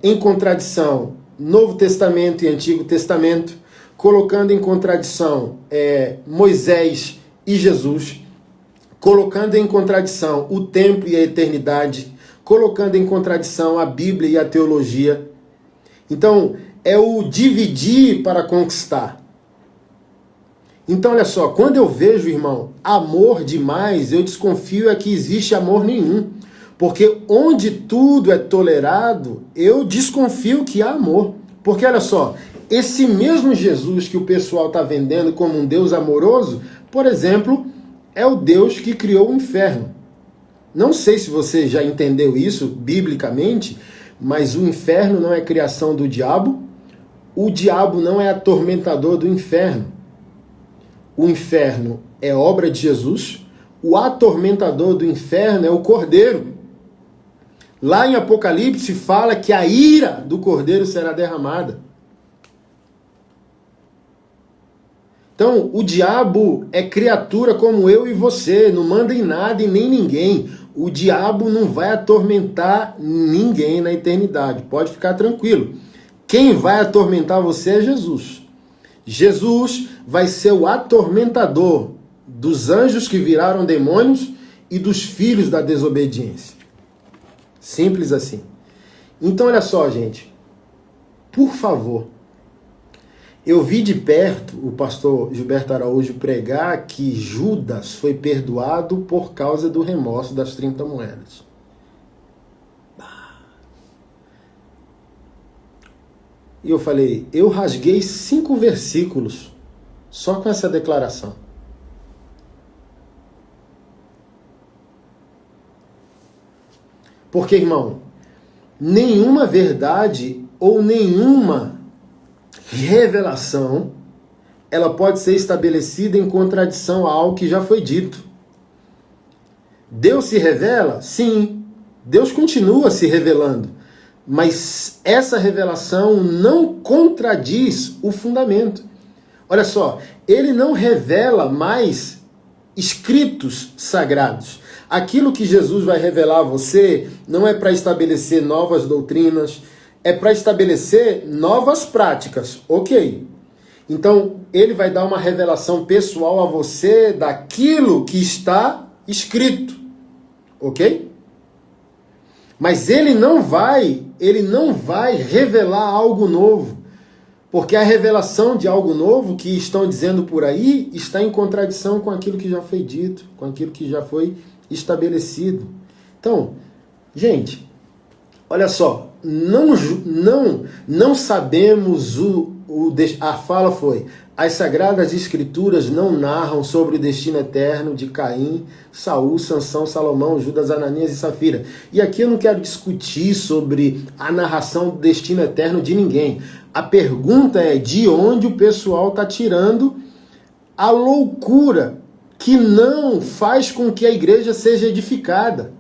S1: em contradição Novo Testamento e Antigo Testamento, colocando em contradição Moisés e Jesus, colocando em contradição o templo e a eternidade, colocando em contradição a Bíblia e a teologia. Então, é o dividir para conquistar. Então, olha só, quando eu vejo, irmão, amor demais, eu desconfio que existe amor nenhum. Porque onde tudo é tolerado, eu desconfio que há amor. Porque, olha só, esse mesmo Jesus que o pessoal está vendendo como um Deus amoroso, por exemplo, é o Deus que criou o inferno. Não sei se você já entendeu isso biblicamente, mas o inferno não é criação do diabo, o diabo não é atormentador do inferno. O inferno é obra de Jesus, o atormentador do inferno é o Cordeiro. Lá em Apocalipse fala que a ira do Cordeiro será derramada. Então, o diabo é criatura como eu e você, não manda em nada e nem ninguém. O diabo não vai atormentar ninguém na eternidade, pode ficar tranquilo. Quem vai atormentar você é Jesus. Jesus vai ser o atormentador dos anjos que viraram demônios e dos filhos da desobediência. Simples assim. Então, olha só, gente. Por favor. Eu vi de perto o pastor Gilberto Araújo pregar que Judas foi perdoado por causa do remorso das 30 moedas. E eu falei, eu rasguei 5 versículos só com essa declaração. Porque, irmão, nenhuma verdade ou nenhuma revelação ela pode ser estabelecida em contradição a algo que já foi dito. Deus se revela? Sim. Deus continua se revelando. Mas essa revelação não contradiz o fundamento. Olha só, ele não revela mais escritos sagrados. Aquilo que Jesus vai revelar a você não é para estabelecer novas doutrinas, é para estabelecer novas práticas. Ok. Então, ele vai dar uma revelação pessoal a você daquilo que está escrito. Ok? Mas ele não vai revelar algo novo. Porque a revelação de algo novo que estão dizendo por aí está em contradição com aquilo que já foi dito, com aquilo que já foi estabelecido. Então, gente, olha só, não sabemos a fala foi: as Sagradas Escrituras não narram sobre o destino eterno de Caim, Saul, Sansão, Salomão, Judas, Ananias e Safira. E aqui eu não quero discutir sobre a narração do destino eterno de ninguém. A pergunta é de onde o pessoal está tirando a loucura que não faz com que a igreja seja edificada.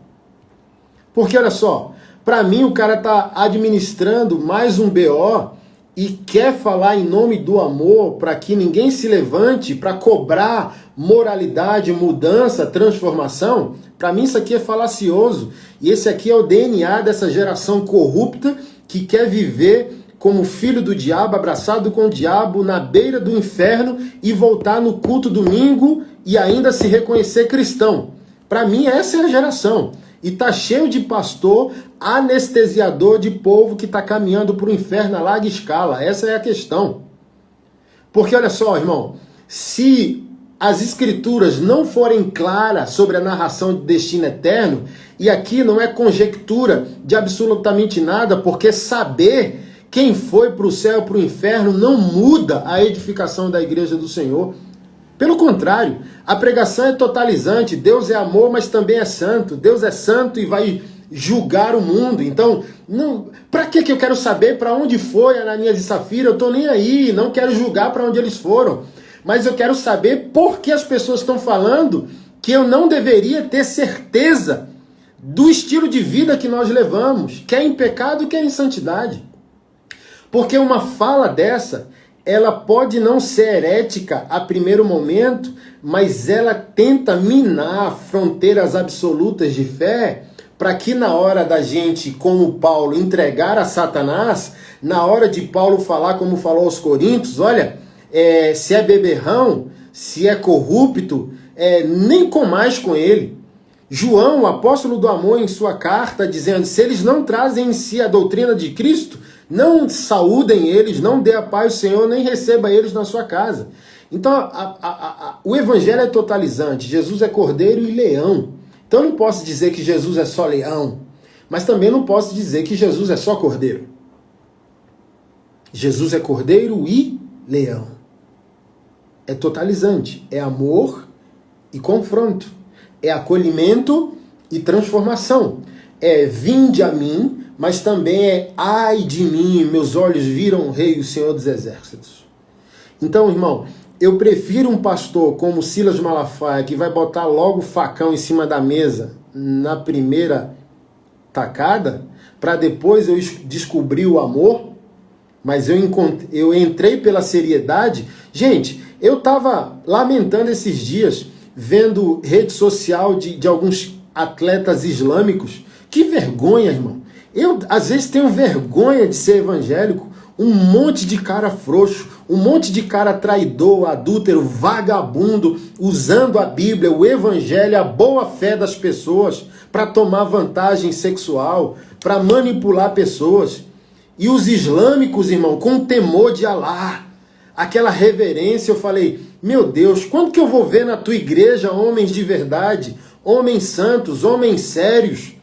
S1: Porque olha só, para mim o cara está administrando mais um BO e quer falar em nome do amor para que ninguém se levante para cobrar moralidade, mudança, transformação. Para mim isso aqui é falacioso. E esse aqui é o DNA dessa geração corrupta que quer viver como filho do diabo, abraçado com o diabo, na beira do inferno e voltar no culto domingo e ainda se reconhecer cristão. Para mim essa é a geração. E tá cheio de pastor anestesiador de povo que está caminhando para o inferno a larga escala. Essa é a questão. Porque olha só, irmão, se as escrituras não forem claras sobre a narração de destino eterno, e aqui não é conjectura de absolutamente nada, porque saber quem foi para o céu e para o inferno não muda a edificação da igreja do Senhor. Pelo contrário, a pregação é totalizante. Deus é amor, mas também é santo. Deus é santo e vai julgar o mundo. Então, para que eu quero saber para onde foi Ananias e Safira? Eu estou nem aí, não quero julgar para onde eles foram. Mas eu quero saber por que as pessoas estão falando que eu não deveria ter certeza do estilo de vida que nós levamos, quer em pecado, quer em santidade. Porque uma fala dessa, ela pode não ser herética a primeiro momento, mas ela tenta minar fronteiras absolutas de fé, para que na hora da gente, como Paulo, entregar a Satanás, na hora de Paulo falar como falou aos Coríntios, olha, se é beberrão, se é corrupto, nem comais com ele. João, o apóstolo do amor, em sua carta, dizendo, se eles não trazem em si a doutrina de Cristo, não saúdem eles, não dê a paz ao Senhor, nem receba eles na sua casa. Então, o evangelho é totalizante. Jesus é cordeiro e leão. Então, eu não posso dizer que Jesus é só leão, mas também não posso dizer que Jesus é só cordeiro. Jesus é cordeiro e leão. É totalizante. É amor e confronto. É acolhimento e transformação. É vinde a mim, mas também é ai de mim, meus olhos viram o Rei, o Senhor dos Exércitos. Então, irmão, eu prefiro um pastor como Silas Malafaia, que vai botar logo o facão em cima da mesa na primeira tacada, para depois eu descobrir o amor, mas eu entrei pela seriedade. Gente, eu estava lamentando esses dias, vendo rede social de alguns atletas islâmicos. Que vergonha, irmão. Eu, às vezes, tenho vergonha de ser evangélico. Um monte de cara frouxo, um monte de cara traidor, adúltero, vagabundo, usando a Bíblia, o evangelho, a boa fé das pessoas para tomar vantagem sexual, para manipular pessoas. E os islâmicos, irmão, com temor de Alá, aquela reverência, eu falei, meu Deus, quando que eu vou ver na tua igreja homens de verdade, homens santos, homens sérios?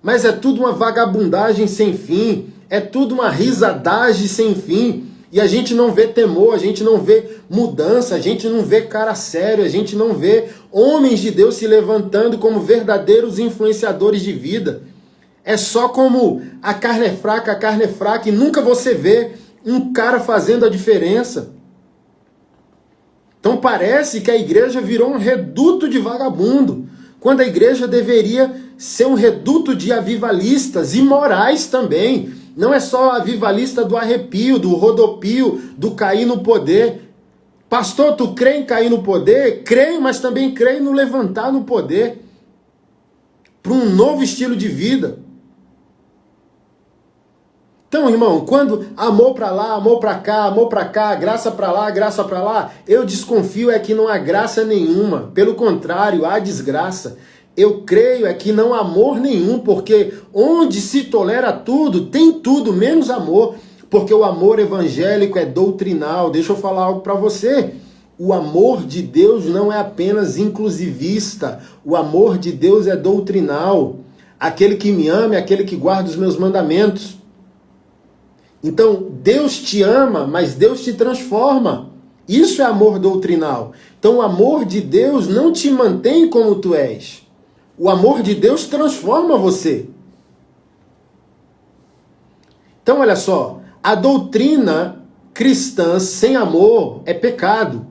S1: Mas é tudo uma vagabundagem sem fim, é tudo uma risadagem sem fim, e a gente não vê temor, a gente não vê mudança, a gente não vê cara sério, a gente não vê homens de Deus se levantando como verdadeiros influenciadores de vida. É só como a carne é fraca, e nunca você vê um cara fazendo a diferença. Então parece que a igreja virou um reduto de vagabundo, quando a igreja deveria ser um reduto de avivalistas e morais também. Não é só avivalista do arrepio, do rodopio, do cair no poder. Pastor, tu crê em cair no poder? Creio, mas também creio no levantar no poder, para um novo estilo de vida. Então, irmão, quando amor para lá, amor para cá, graça para lá, graça para lá, eu desconfio é que não há graça nenhuma. Pelo contrário, há desgraça. Eu creio é que não há amor nenhum, porque onde se tolera tudo, tem tudo menos amor. Porque o amor evangélico é doutrinal. Deixa eu falar algo para você. O amor de Deus não é apenas inclusivista. O amor de Deus é doutrinal. Aquele que me ama é aquele que guarda os meus mandamentos. Então, Deus te ama, mas Deus te transforma. Isso é amor doutrinal. Então, o amor de Deus não te mantém como tu és. O amor de Deus transforma você. Então, olha só, a doutrina cristã sem amor é pecado.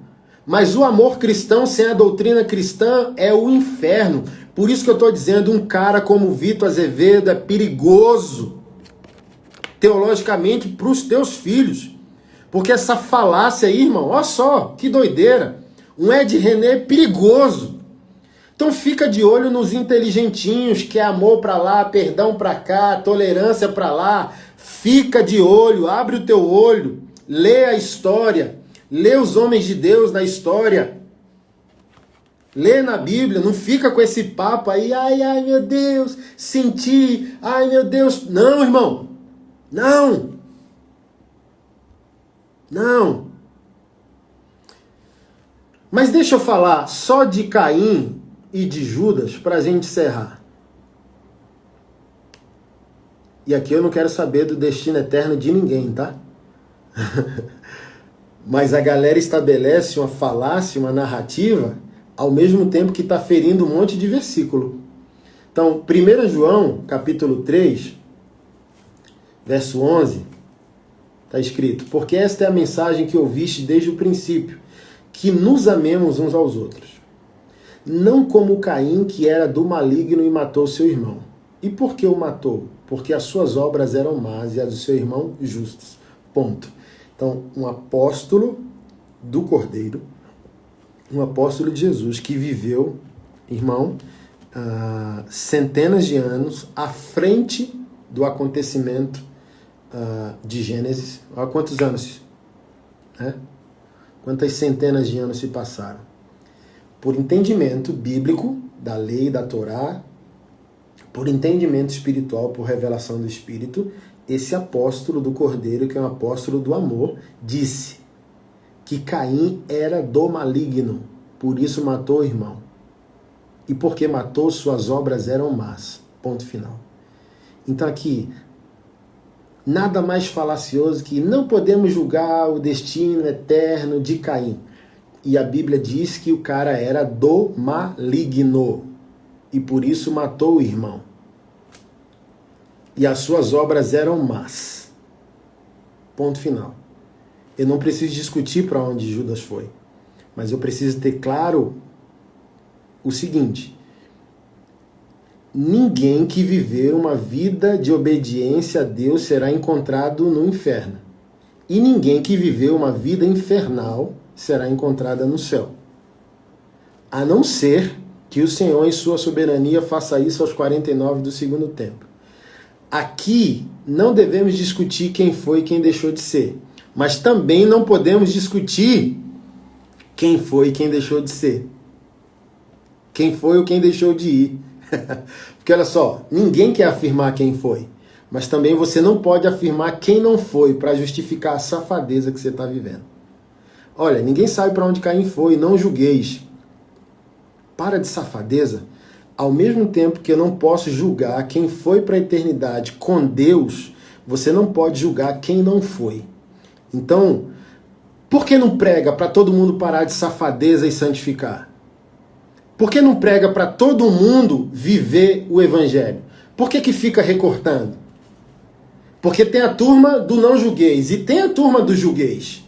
S1: Mas o amor cristão sem a doutrina cristã é o inferno. Por isso que eu estou dizendo, um cara como Vitor Azevedo é perigoso teologicamente para os teus filhos. Porque essa falácia aí, irmão, olha só, que doideira. Um Ed René perigoso. Então fica de olho nos inteligentinhos, que é amor para lá, perdão para cá, tolerância para lá. Fica de olho, abre o teu olho, lê a história, lê os homens de Deus na história. Lê na Bíblia, não fica com esse papo aí, ai meu Deus, senti, ai meu Deus. Não, irmão. Não! Não! Mas deixa eu falar só de Caim e de Judas para a gente encerrar. E aqui eu não quero saber do destino eterno de ninguém, tá? Mas a galera estabelece uma falácia, uma narrativa, ao mesmo tempo que está ferindo um monte de versículo. Então, 1 João, capítulo 3, verso 11, está escrito: porque esta é a mensagem que ouviste desde o princípio, que nos amemos uns aos outros. Não como Caim, que era do maligno e matou seu irmão. E por que o matou? Porque as suas obras eram más e as do seu irmão justas. Ponto. Então, um apóstolo do Cordeiro, um apóstolo de Jesus, que viveu, irmão, centenas de anos à frente do acontecimento de Gênesis. Olha quantos anos, né? Quantas centenas de anos se passaram. Por entendimento bíblico da lei, da Torá, por entendimento espiritual, por revelação do Espírito, esse apóstolo do Cordeiro, que é um apóstolo do amor, disse que Caim era do maligno, por isso matou o irmão. E porque matou, suas obras eram más. Ponto final. Então aqui, nada mais falacioso que não podemos julgar o destino eterno de Caim. E a Bíblia diz que o cara era do maligno. E por isso matou o irmão. E as suas obras eram más. Ponto final. Eu não preciso discutir para onde Judas foi. Mas eu preciso ter claro o seguinte: ninguém que viver uma vida de obediência a Deus será encontrado no inferno. E ninguém que viver uma vida infernal será encontrada no céu. A não ser que o Senhor, em sua soberania, faça isso aos 49 do segundo tempo. Aqui não devemos discutir quem foi e quem deixou de ser. Mas também não podemos discutir quem foi e quem deixou de ser. Quem foi ou quem deixou de ir. Porque olha só, ninguém quer afirmar quem foi. Mas também você não pode afirmar quem não foi para justificar a safadeza que você está vivendo. Olha, ninguém sabe para onde Caim foi, não julgueis. Para de safadeza. Ao mesmo tempo que eu não posso julgar quem foi para a eternidade com Deus, você não pode julgar quem não foi. Então, por que não prega para todo mundo parar de safadeza e santificar? Por que não prega para todo mundo viver o Evangelho? Por que fica recortando? Porque tem a turma do não julgueis e tem a turma do julgueis.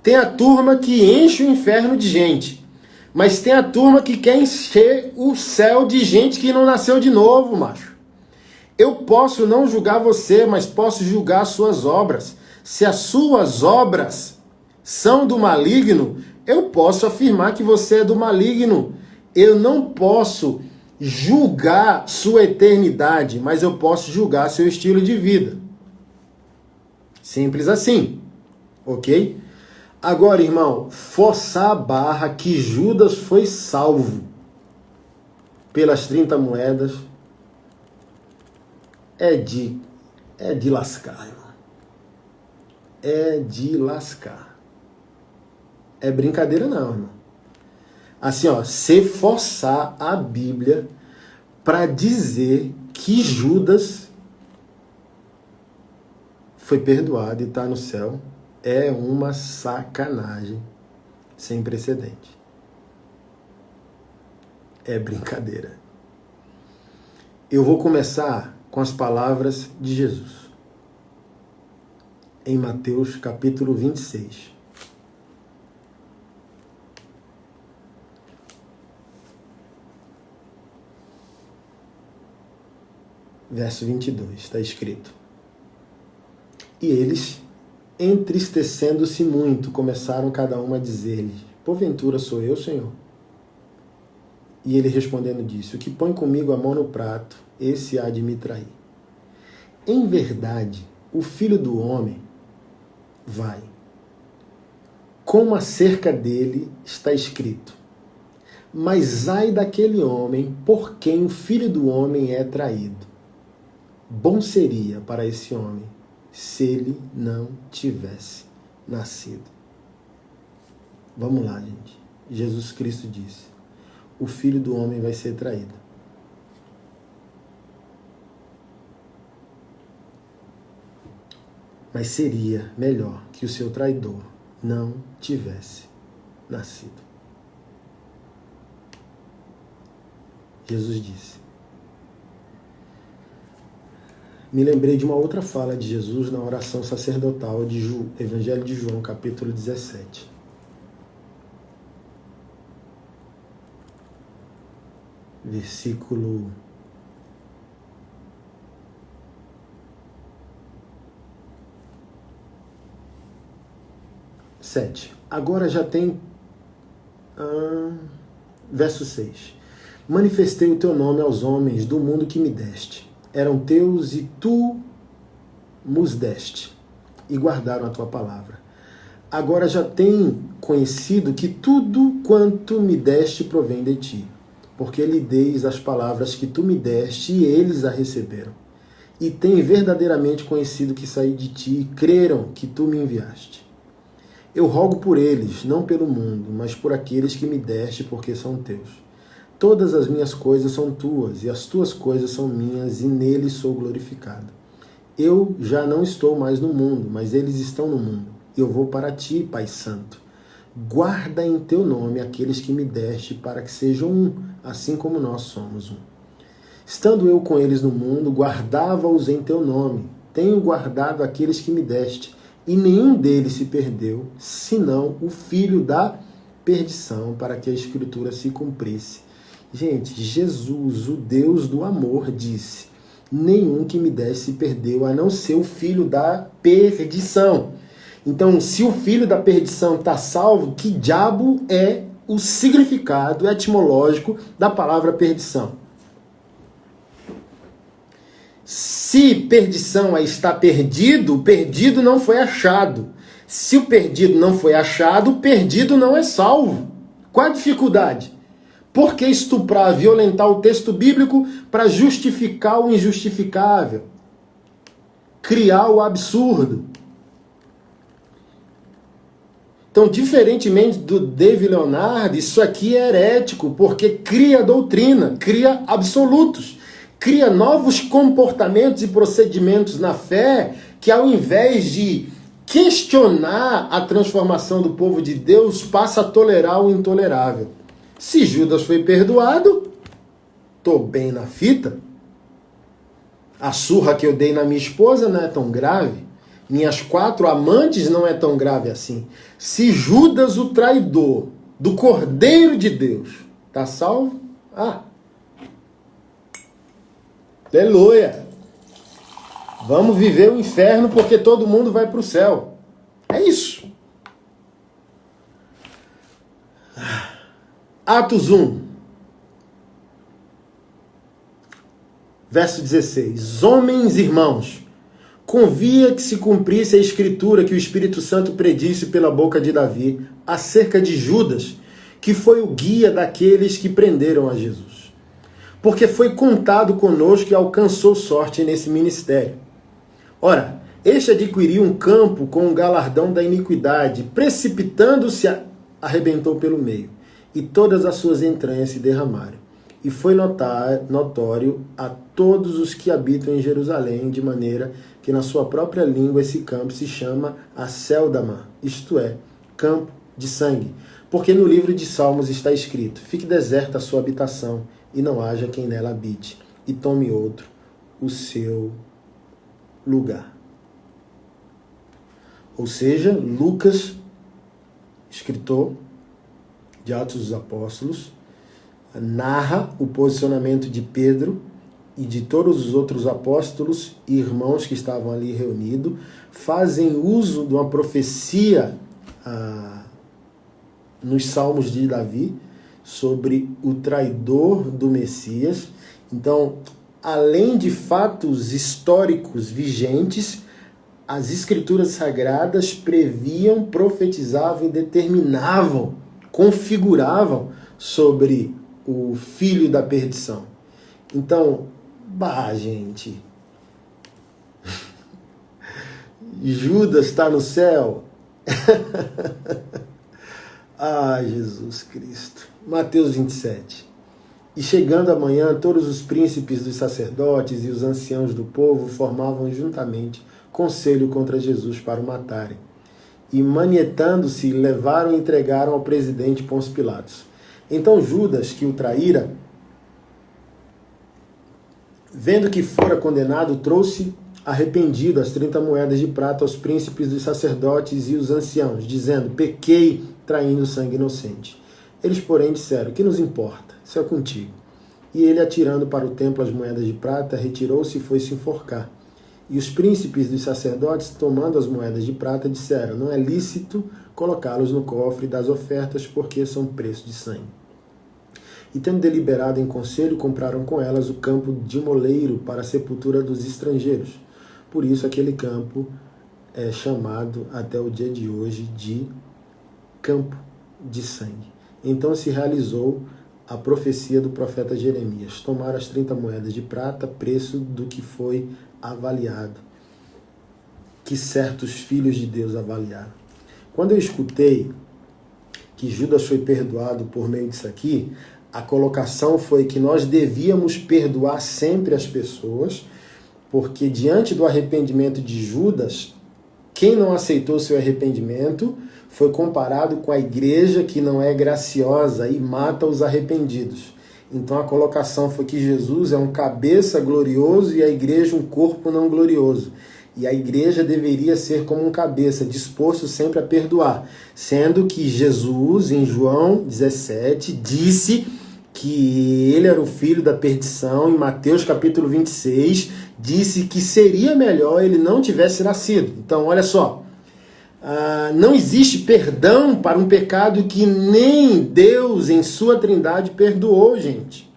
S1: Tem a turma que enche o inferno de gente. Mas tem a turma que quer encher o céu de gente que não nasceu de novo, macho. Eu posso não julgar você, mas posso julgar as suas obras. Se as suas obras são do maligno, eu posso afirmar que você é do maligno. Eu não posso julgar sua eternidade, mas eu posso julgar seu estilo de vida. Simples assim, ok? Agora, irmão, forçar a barra que Judas foi salvo pelas 30 moedas é de lascar, irmão. É de lascar. É brincadeira não, irmão. Assim, ó, se forçar a Bíblia para dizer que Judas foi perdoado e está no céu, é uma sacanagem sem precedente. É brincadeira. Eu vou começar com as palavras de Jesus. Em Mateus capítulo 26. Verso 22, está escrito: E eles, entristecendo-se muito, começaram cada um a dizer-lhe: Porventura sou eu, Senhor? E ele respondendo disse: O que põe comigo a mão no prato, esse há de me trair. Em verdade, o Filho do Homem vai. Como acerca dele está escrito: Mas ai daquele homem por quem o Filho do Homem é traído. Bom seria para esse homem se ele não tivesse nascido. Vamos lá, gente. Jesus Cristo disse: o Filho do Homem vai ser traído. Mas seria melhor que o seu traidor não tivesse nascido. Jesus disse. Me lembrei de uma outra fala de Jesus na oração sacerdotal de Evangelho de João, capítulo 17. Versículo 7. Agora já tem... verso 6. Manifestei o teu nome aos homens do mundo que me deste. Eram teus e tu nos deste, e guardaram a tua palavra. Agora já tem conhecido que tudo quanto me deste provém de ti, porque lhe deis as palavras que tu me deste, e eles a receberam. E têm verdadeiramente conhecido que saí de ti, e creram que tu me enviaste. Eu rogo por eles, não pelo mundo, mas por aqueles que me deste, porque são teus. Todas as minhas coisas são tuas, e as tuas coisas são minhas, e neles sou glorificado. Eu já não estou mais no mundo, mas eles estão no mundo. Eu vou para ti, Pai Santo. Guarda em teu nome aqueles que me deste, para que sejam um, assim como nós somos um. Estando eu com eles no mundo, guardava-os em teu nome. Tenho guardado aqueles que me deste, e nenhum deles se perdeu, senão o filho da perdição, para que a Escritura se cumprisse. Gente, Jesus, o Deus do amor, disse: nenhum que me desse se perdeu, a não ser o filho da perdição. Então, se o filho da perdição está salvo, que diabo é o significado etimológico da palavra perdição? Se perdição é estar perdido, o perdido não foi achado. Se o perdido não foi achado, o perdido não é salvo. Qual a dificuldade? Por que estuprar, violentar o texto bíblico para justificar o injustificável? Criar o absurdo. Então, diferentemente do David Leonardo, isso aqui é herético, porque cria doutrina, cria absolutos, cria novos comportamentos e procedimentos na fé que, ao invés de questionar a transformação do povo de Deus, passa a tolerar o intolerável. Se Judas foi perdoado, tô bem na fita. A surra que eu dei na minha esposa não é tão grave. Minhas 4 amantes não é tão grave assim. Se Judas, o traidor do Cordeiro de Deus, tá salvo? Aleluia! Vamos viver o inferno porque todo mundo vai para o céu. É isso. Atos 1. Verso 16. Homens irmãos, convia que se cumprisse a escritura que o Espírito Santo predisse pela boca de Davi acerca de Judas, que foi o guia daqueles que prenderam a Jesus. Porque foi contado conosco e alcançou sorte nesse ministério. Ora, este adquiriu um campo com o galardão da iniquidade, precipitando-se, arrebentou pelo meio, e todas as suas entranhas se derramaram. E foi notório a todos os que habitam em Jerusalém, de maneira que na sua própria língua esse campo se chama Acéldama, isto é, campo de sangue. Porque no livro de Salmos está escrito: fique deserta a sua habitação, e não haja quem nela habite, e tome outro o seu lugar. Ou seja, Lucas, escritor de Atos dos Apóstolos, narra o posicionamento de Pedro e de todos os outros apóstolos e irmãos que estavam ali reunidos, fazem uso de uma profecia nos Salmos de Davi sobre o traidor do Messias. Então, além de fatos históricos vigentes, as escrituras sagradas previam, profetizavam e determinavam, configuravam sobre o filho da perdição. Então, gente, Judas está no céu? Jesus Cristo. Mateus 27. E chegando amanhã, todos os príncipes dos sacerdotes e os anciãos do povo formavam juntamente conselho contra Jesus para o matarem. E manietando-se, levaram e entregaram ao presidente Pôncio Pilatos. Então Judas, que o traíra, vendo que fora condenado, trouxe arrependido as 30 moedas de prata aos príncipes dos sacerdotes e os anciãos, dizendo: pequei traindo sangue inocente. Eles, porém, disseram: que nos importa? Isso é contigo. E ele, atirando para o templo as moedas de prata, retirou-se e foi se enforcar. E os príncipes dos sacerdotes, tomando as moedas de prata, disseram: não é lícito colocá-los no cofre das ofertas, porque são preço de sangue. E tendo deliberado em conselho, compraram com elas o campo de moleiro para a sepultura dos estrangeiros. Por isso aquele campo é chamado até o dia de hoje de campo de sangue. Então se realizou a profecia do profeta Jeremias: tomaram as 30 moedas de prata, preço do que foi avaliado, que certos filhos de Deus avaliaram. Quando eu escutei que Judas foi perdoado por meio disso aqui, a colocação foi que nós devíamos perdoar sempre as pessoas, porque diante do arrependimento de Judas, quem não aceitou seu arrependimento foi comparado com a igreja que não é graciosa e mata os arrependidos. Então a colocação foi que Jesus é um cabeça glorioso e a igreja um corpo não glorioso. E a igreja deveria ser como um cabeça, disposto sempre a perdoar. Sendo que Jesus, em João 17, disse que ele era o filho da perdição. Em Mateus capítulo 26, disse que seria melhor ele não tivesse nascido. Então, olha só. Não existe perdão para um pecado que nem Deus em sua trindade perdoou, gente.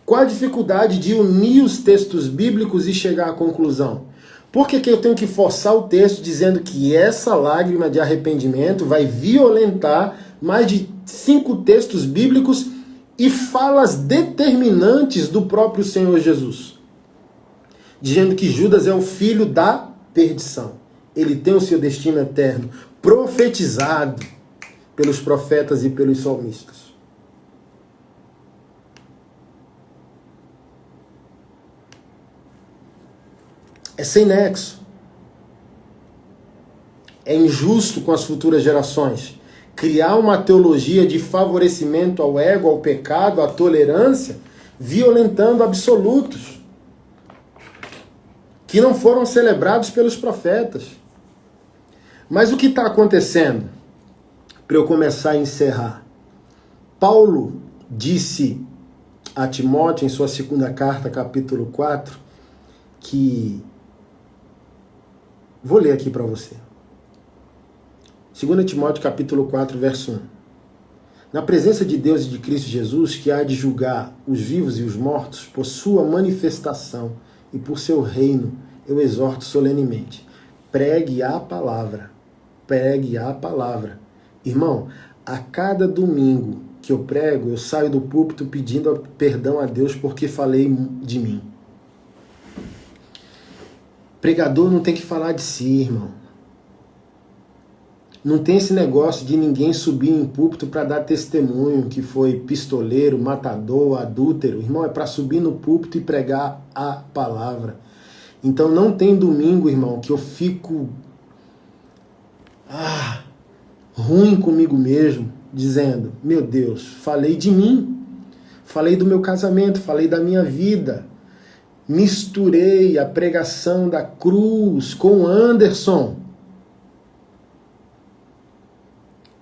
S1: Qual a dificuldade de unir os textos bíblicos e chegar à conclusão? Por que eu tenho que forçar o texto dizendo que essa lágrima de arrependimento vai violentar mais de 5 textos bíblicos e falas determinantes do próprio Senhor Jesus? Dizendo que Judas é o filho da perdição. Ele tem o seu destino eterno, profetizado pelos profetas e pelos salmistas. É sem nexo. É injusto com as futuras gerações. Criar uma teologia de favorecimento ao ego, ao pecado, à tolerância, violentando absolutos. que não foram celebrados pelos profetas. Mas o que está acontecendo? Para eu começar a encerrar. Paulo disse a Timóteo, em sua segunda carta, capítulo 4, que... Vou ler aqui para você. 2 Timóteo, capítulo 4, verso 1. Na presença de Deus e de Cristo Jesus, que há de julgar os vivos e os mortos, por sua manifestação e por seu reino, eu exorto solenemente. Pregue a palavra. Pregue a palavra. Irmão, a cada domingo que eu prego, eu saio do púlpito pedindo perdão a Deus porque falei de mim. Pregador não tem que falar de si, irmão. Não tem esse negócio de ninguém subir em púlpito para dar testemunho que foi pistoleiro, matador, adúltero. Irmão, é para subir no púlpito e pregar a palavra. Então não tem domingo, irmão, que eu fico ruim comigo mesmo, dizendo, meu Deus, falei de mim, falei do meu casamento, falei da minha vida, misturei a pregação da cruz com Anderson.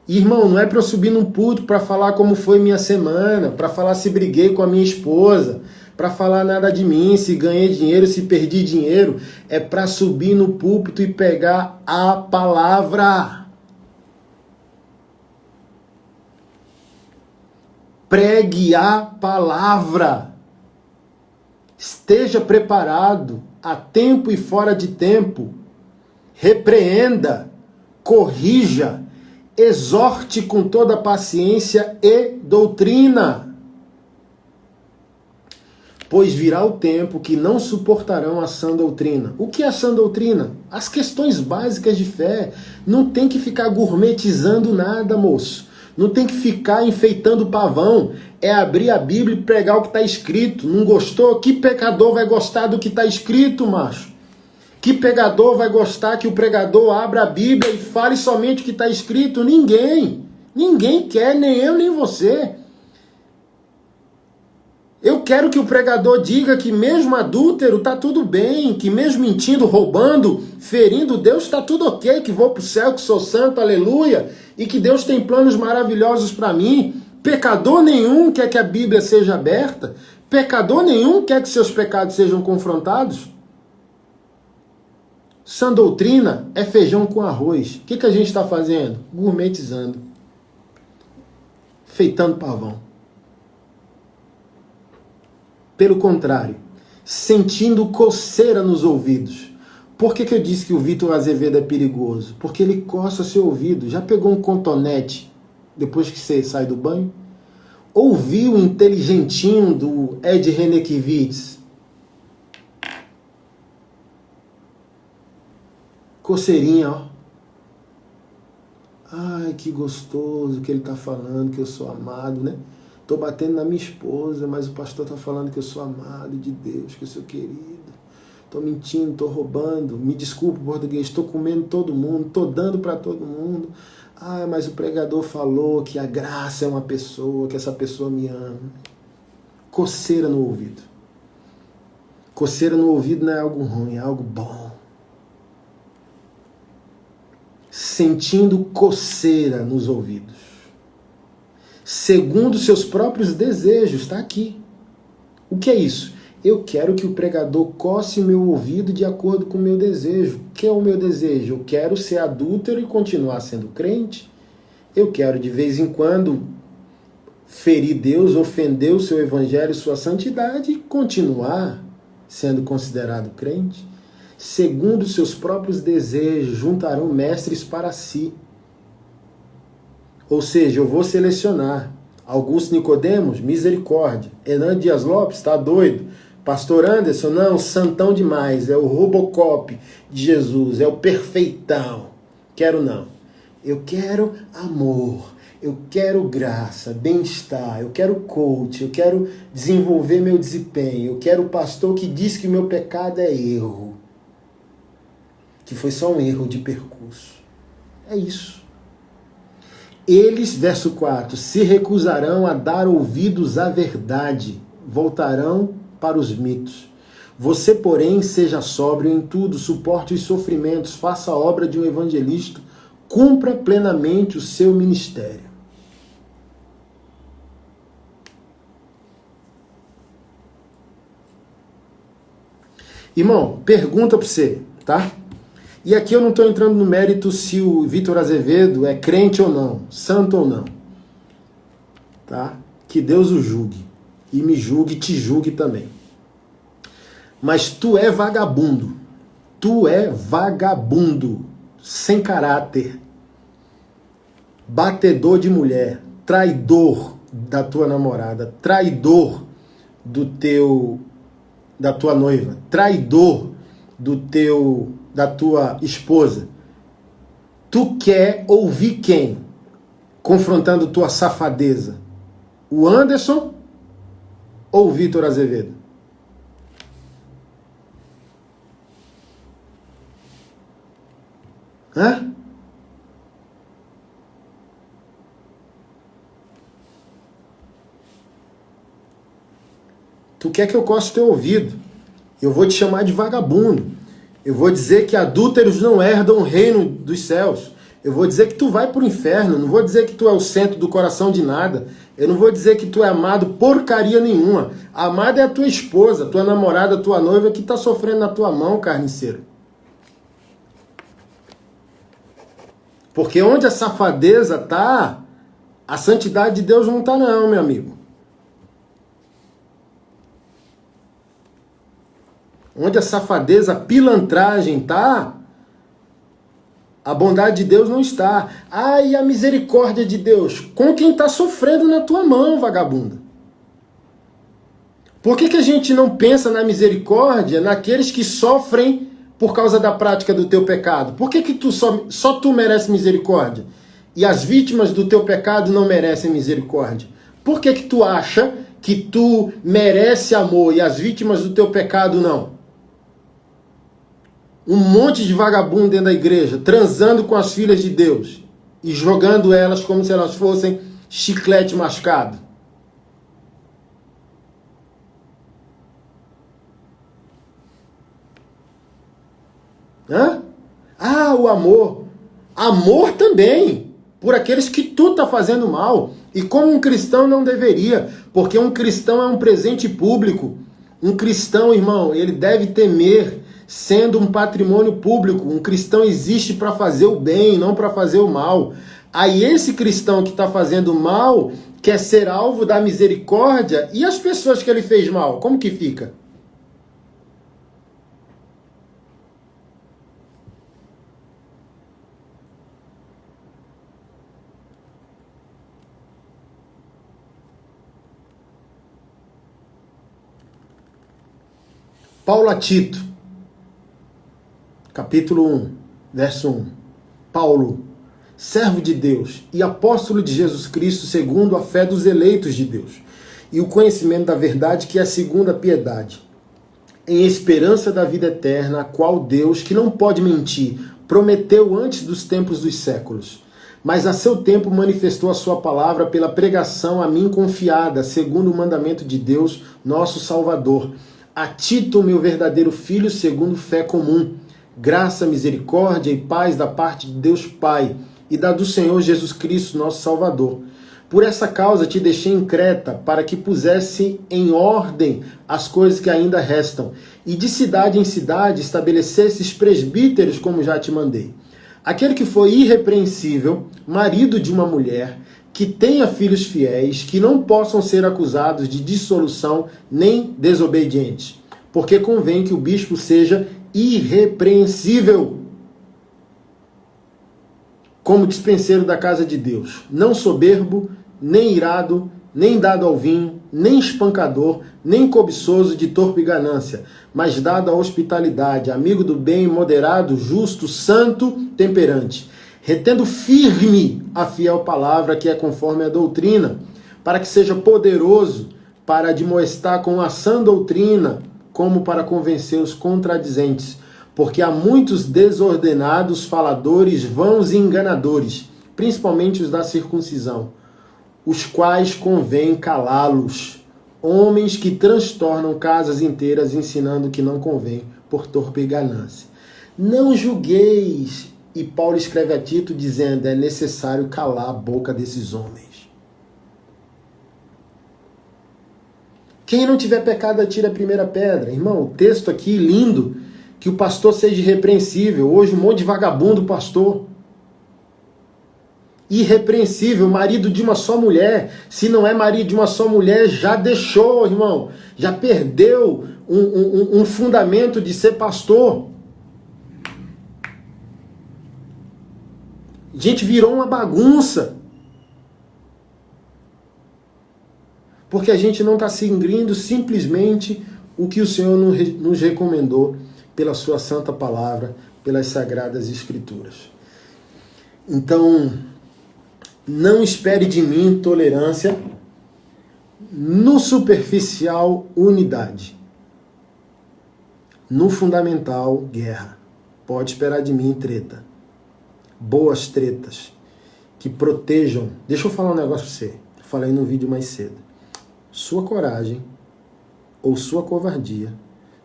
S1: Irmão, não é para eu subir num púlpito para falar como foi minha semana, para falar se briguei com a minha esposa, para falar nada de mim, se ganhei dinheiro, se perdi dinheiro. É para subir no púlpito e pegar a palavra. Pregue a palavra. Esteja preparado a tempo e fora de tempo. Repreenda, corrija, exorte com toda paciência e doutrina. Pois virá o tempo que não suportarão a sã doutrina. O que é a sã doutrina? As questões básicas de fé. Não tem que ficar gourmetizando nada, moço. Não tem que ficar enfeitando o pavão. É abrir a Bíblia e pregar o que está escrito. Não gostou? Que pecador vai gostar do que está escrito, macho? Que pregador vai gostar que o pregador abra a Bíblia e fale somente o que está escrito? Ninguém. Ninguém quer, nem eu, nem você. Eu quero que o pregador diga que mesmo adúltero está tudo bem, que mesmo mentindo, roubando, ferindo Deus, está tudo ok, que vou para o céu, que sou santo, aleluia, e que Deus tem planos maravilhosos para mim. Pecador nenhum quer que a Bíblia seja aberta. Pecador nenhum quer que seus pecados sejam confrontados. Sã doutrina é feijão com arroz. O que a gente está fazendo? Gourmetizando. Feitando pavão. Pelo contrário, sentindo coceira nos ouvidos. Por que eu disse que o Vitor Azevedo é perigoso? Porque ele coça seu ouvido. Já pegou um cotonete depois que você sai do banho? Ouviu o inteligentinho do Ed Renekiewicz? Coceirinha, ó. Ai, que gostoso que ele tá falando, que eu sou amado, né? Tô batendo na minha esposa, mas o pastor tá falando que eu sou amado de Deus, que eu sou querido. Tô mentindo, tô roubando. Me desculpa o português, tô comendo todo mundo, tô dando para todo mundo. Ah, mas o pregador falou que a graça é uma pessoa, que essa pessoa me ama. Coceira no ouvido. Coceira no ouvido não é algo ruim, é algo bom. Sentindo coceira nos ouvidos. Segundo seus próprios desejos, está aqui. O que é isso? Eu quero que o pregador coce meu ouvido de acordo com o meu desejo. O que é o meu desejo? Eu quero ser adúltero e continuar sendo crente. Eu quero, de vez em quando, ferir Deus, ofender o seu evangelho e sua santidade e continuar sendo considerado crente. Segundo seus próprios desejos, juntarão mestres para si. Ou seja, eu vou selecionar. Augusto Nicodemos, misericórdia. Hernan Dias Lopes, está doido. Pastor Anderson, não, santão demais. É o Robocop de Jesus, é o perfeitão. Quero não. Eu quero amor, eu quero graça, bem-estar, eu quero coach, eu quero desenvolver meu desempenho, eu quero o pastor que diz que meu pecado é erro. Que foi só um erro de percurso. É isso. Eles, verso 4, se recusarão a dar ouvidos à verdade, voltarão para os mitos. Você, porém, seja sóbrio em tudo, suporte os sofrimentos, faça a obra de um evangelista, cumpra plenamente o seu ministério. Irmão, pergunta para você, tá? E aqui eu não estou entrando no mérito se o Vitor Azevedo é crente ou não, santo ou não. Tá? Que Deus o julgue. E me julgue, te julgue também. Mas tu é vagabundo. Tu é vagabundo. Sem caráter. Batedor de mulher. Traidor da tua namorada. Traidor da tua noiva. Traidor da tua esposa. Tu quer ouvir quem? Confrontando tua safadeza? O Anderson ou o Vitor Azevedo? Hã? Tu quer que eu coce teu ouvido? Eu vou te chamar de vagabundo. Eu vou dizer que adúlteros não herdam o reino dos céus. Eu vou dizer que tu vai para o inferno. Não vou dizer que tu é o centro do coração de nada. Eu não vou dizer que tu é amado porcaria nenhuma. Amada é a tua esposa, tua namorada, tua noiva que está sofrendo na tua mão, carniceiro. Porque onde a safadeza tá, a santidade de Deus não tá não, meu amigo. Onde a safadeza, a pilantragem tá, a bondade de Deus não está. E a misericórdia de Deus? Com quem está sofrendo na tua mão, vagabunda. Por que a gente não pensa na misericórdia naqueles que sofrem por causa da prática do teu pecado? Por que tu só tu merece misericórdia? E as vítimas do teu pecado não merecem misericórdia? Por que tu acha que tu merece amor e as vítimas do teu pecado não? Um monte de vagabundo dentro da igreja, transando com as filhas de Deus e jogando elas como se elas fossem chiclete mascado. Hã? O amor. Amor também, por aqueles que tu tá fazendo mal. E como um cristão não deveria, porque um cristão é um presente público. Um cristão, irmão, ele deve temer, sendo um patrimônio público. Um cristão existe para fazer o bem, não para fazer o mal. Aí esse cristão que está fazendo mal quer ser alvo da misericórdia, e as pessoas que ele fez mal, como que fica? Paulo a Tito, capítulo 1, verso 1. Paulo, servo de Deus e apóstolo de Jesus Cristo, segundo a fé dos eleitos de Deus, e o conhecimento da verdade que é segundo a piedade, em esperança da vida eterna, a qual Deus, que não pode mentir, prometeu antes dos tempos dos séculos, mas a seu tempo manifestou a sua palavra pela pregação a mim confiada, segundo o mandamento de Deus, nosso Salvador. A Tito, meu verdadeiro filho, segundo fé comum, graça, misericórdia e paz da parte de Deus Pai e da do Senhor Jesus Cristo, nosso Salvador. Por essa causa te deixei em Creta, para que pusesse em ordem as coisas que ainda restam, e de cidade em cidade estabelecesses presbíteros, como já te mandei. Aquele que foi irrepreensível, marido de uma mulher, que tenha filhos fiéis, que não possam ser acusados de dissolução nem desobedientes, porque convém que o bispo seja irrepreensível, como dispenseiro da casa de Deus, não soberbo, nem irado, nem dado ao vinho, nem espancador, nem cobiçoso de torpe ganância, mas dado à hospitalidade, amigo do bem, moderado, justo, santo, temperante, retendo firme a fiel palavra que é conforme a doutrina, para que seja poderoso para admoestar com a sã doutrina, como para convencer os contradizentes, porque há muitos desordenados, faladores, vãos e enganadores, principalmente os da circuncisão, os quais convém calá-los, Homens que transtornam casas inteiras ensinando que não convém por torpe ganância. Não julgueis, e Paulo escreve a Tito dizendo, é necessário calar a boca desses homens. Quem não tiver pecado, atira a primeira pedra. Irmão, o texto aqui lindo, que o pastor seja irrepreensível. Hoje um monte de vagabundo pastor. Irrepreensível, marido de uma só mulher. Se não é marido de uma só mulher, já deixou, irmão. Já perdeu um fundamento de ser pastor. Gente, virou uma bagunça. Porque a gente não está seguindo simplesmente o que o Senhor nos recomendou pela sua santa palavra, pelas sagradas escrituras. Então, não espere de mim tolerância, no superficial, unidade. No fundamental, guerra. Pode esperar de mim treta. Boas tretas que protejam. Deixa eu falar um negócio pra você. Falei no vídeo mais cedo. Sua coragem ou sua covardia,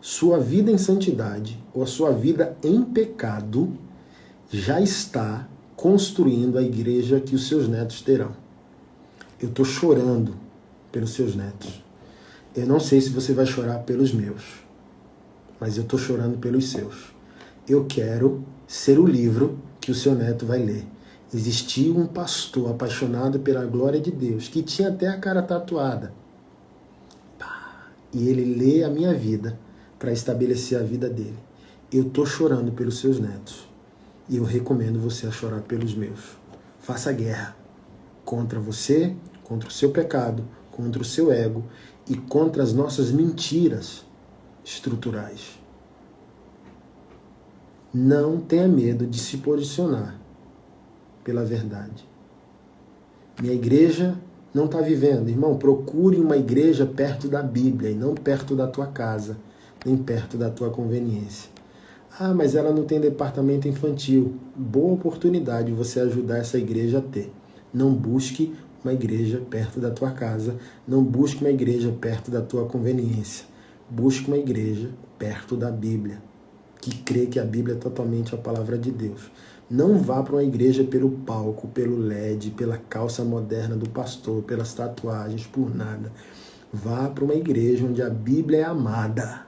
S1: sua vida em santidade ou a sua vida em pecado já está construindo a igreja que os seus netos terão. Eu estou chorando pelos seus netos. Eu não sei se você vai chorar pelos meus, mas eu estou chorando pelos seus. Eu quero ser o livro que o seu neto vai ler. Existia um pastor apaixonado pela glória de Deus, que tinha até a cara tatuada. E ele lê a minha vida para estabelecer a vida dele. Eu estou chorando pelos seus netos. E eu recomendo você a chorar pelos meus. Faça guerra contra você, contra o seu pecado, contra o seu ego e contra as nossas mentiras estruturais. Não tenha medo de se posicionar pela verdade. Minha igreja não está vivendo. Irmão, procure uma igreja perto da Bíblia e não perto da tua casa, nem perto da tua conveniência. Ah, mas ela não tem departamento infantil. Boa oportunidade você ajudar essa igreja a ter. Não busque uma igreja perto da tua casa, não busque uma igreja perto da tua conveniência. Busque uma igreja perto da Bíblia, que crê que a Bíblia é totalmente a palavra de Deus. Não vá para uma igreja pelo palco, pelo LED, pela calça moderna do pastor, pelas tatuagens, por nada. Vá para uma igreja onde a Bíblia é amada.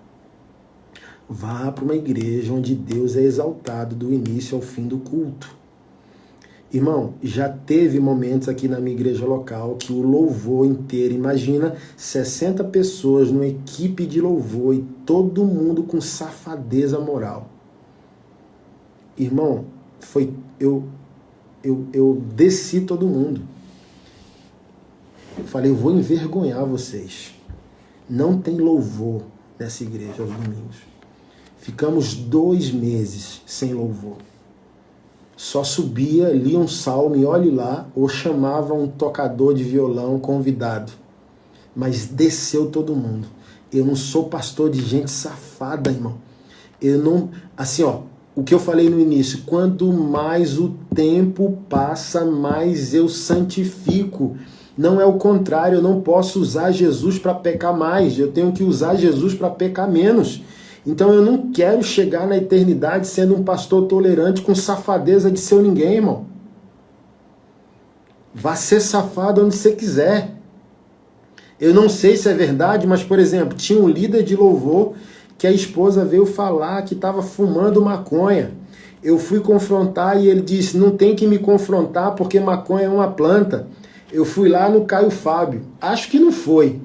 S1: Vá para uma igreja onde Deus é exaltado do início ao fim do culto. Irmão, já teve momentos aqui na minha igreja local que o louvor inteiro, imagina 60 pessoas numa equipe de louvor e todo mundo com safadeza moral. Irmão, eu desci todo mundo. Eu falei, eu vou envergonhar vocês. Não tem louvor nessa igreja aos domingos. Ficamos 2 meses sem louvor. Só subia, lia um salmo e olhe lá, ou chamava um tocador de violão convidado. Mas desceu todo mundo. Eu não sou pastor de gente safada, irmão. Eu não... Assim, ó, o que eu falei no início, quanto mais o tempo passa, mais eu santifico. Não é o contrário, eu não posso usar Jesus para pecar mais, eu tenho que usar Jesus para pecar menos. Então eu não quero chegar na eternidade sendo um pastor tolerante com safadeza de seu ninguém, irmão. Vá ser safado onde você quiser. Eu não sei se é verdade, mas, por exemplo, tinha um líder de louvor que a esposa veio falar que estava fumando maconha. Eu fui confrontar e ele disse, não tem que me confrontar porque maconha é uma planta. Eu fui lá no Caio Fábio. Acho que não foi.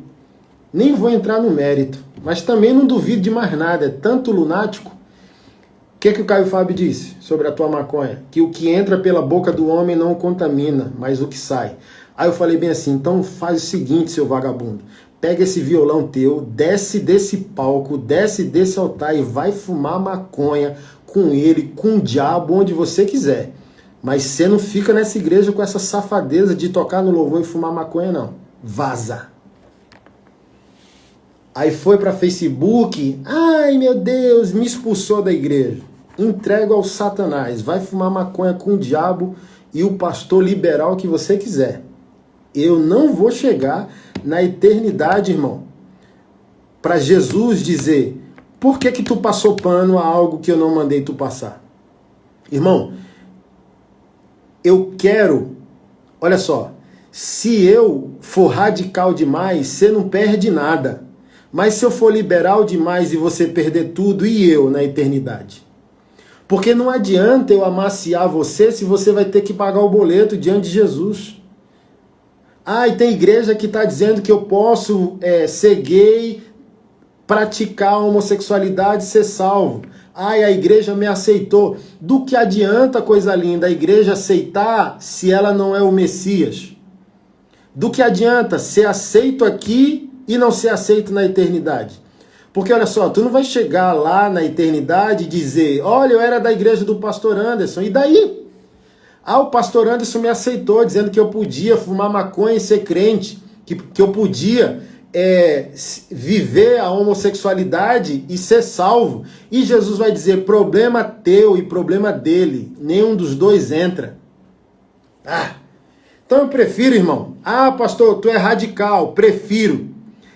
S1: Nem vou entrar no mérito. Mas também não duvido de mais nada. É tanto lunático. O que o Caio Fábio disse sobre a tua maconha? Que o que entra pela boca do homem não contamina, mas o que sai. Aí eu falei bem assim, então faz o seguinte, seu vagabundo. Pega esse violão teu, desce desse palco, desce desse altar e vai fumar maconha com ele, com o diabo, onde você quiser. Mas você não fica nessa igreja com essa safadeza de tocar no louvor e fumar maconha, não. Vaza. Aí foi para Facebook, ai meu Deus, me expulsou da igreja. Entrego ao Satanás, vai fumar maconha com o diabo e o pastor liberal que você quiser. Eu não vou chegar na eternidade, irmão, para Jesus dizer: por que que tu passou pano a algo que eu não mandei tu passar? Irmão, eu quero, olha só, se eu for radical demais, você não perde nada. Mas se eu for liberal demais e você perder tudo, e eu na eternidade? Porque não adianta eu amaciar você se você vai ter que pagar o boleto diante de Jesus. Ah, e tem igreja que está dizendo que eu posso ser gay, praticar a homossexualidade e ser salvo. Ai, a igreja me aceitou. Do que adianta, coisa linda, a igreja aceitar se ela não é o Messias? Do que adianta ser aceito aqui e não ser aceito na eternidade? Porque olha só, tu não vai chegar lá na eternidade e dizer: olha, eu era da igreja do pastor Anderson, e daí? Ah, o pastor Anderson me aceitou, dizendo que eu podia fumar maconha e ser crente, que eu podia viver a homossexualidade e ser salvo. E Jesus vai dizer: problema teu e problema dele, nenhum dos dois entra. Então eu prefiro, irmão. Ah, pastor, tu é radical, prefiro.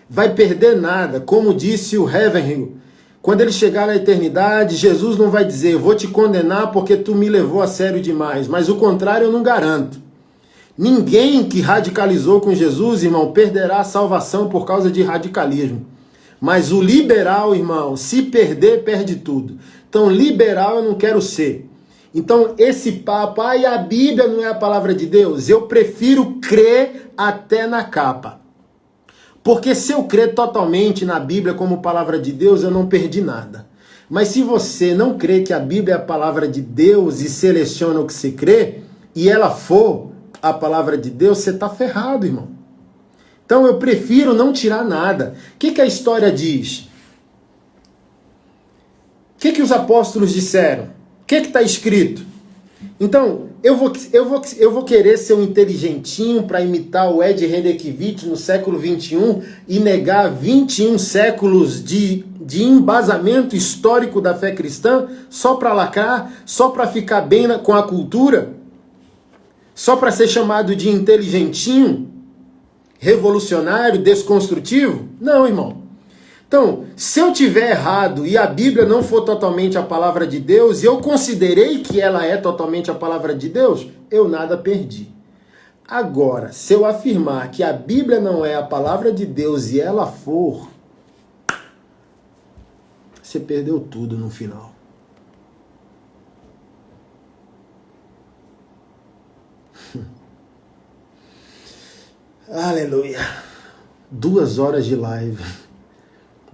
S1: Vai perder nada, como disse o Ravenhill. Quando ele chegar na eternidade, Jesus não vai dizer: vou te condenar porque tu me levou a sério demais, mas o contrário eu não garanto. Ninguém que radicalizou com Jesus, irmão, perderá a salvação por causa de radicalismo. Mas o liberal, irmão, se perder, perde tudo. Então, liberal eu não quero ser. Então, esse papo, e a Bíblia não é a palavra de Deus, eu prefiro crer até na capa. Porque se eu crer totalmente na Bíblia como palavra de Deus, eu não perdi nada. Mas se você não crê que a Bíblia é a palavra de Deus e seleciona o que se crê, e ela for a palavra de Deus, você está ferrado, irmão. Então eu prefiro não tirar nada. O que a história diz? O que os apóstolos disseram? O que está escrito? Então, eu vou querer ser um inteligentinho para imitar o Ed Renekiewicz no século XXI e negar 21 séculos de embasamento histórico da fé cristã só para lacrar, só para ficar bem com a cultura? Só para ser chamado de inteligentinho, revolucionário, desconstrutivo? Não, irmão. Então, se eu tiver errado e a Bíblia não for totalmente a palavra de Deus, e eu considerei que ela é totalmente a palavra de Deus, eu nada perdi. Agora, se eu afirmar que a Bíblia não é a palavra de Deus e ela for, você perdeu tudo no final. Aleluia. 2 horas de live.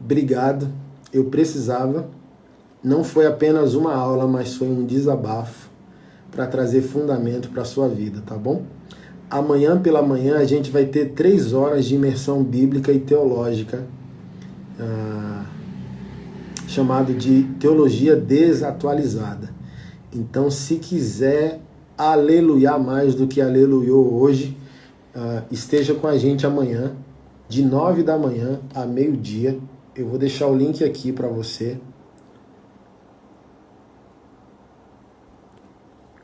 S1: Obrigado. Eu precisava. Não foi apenas uma aula, mas foi um desabafo para trazer fundamento para a sua vida, tá bom? Amanhã pela manhã a gente vai ter 3 horas de imersão bíblica e teológica, chamado de Teologia Desatualizada. Então, se quiser aleluiar mais do que aleluiou hoje, esteja com a gente amanhã, de 9 da manhã a meio-dia. Eu vou deixar o link aqui para você.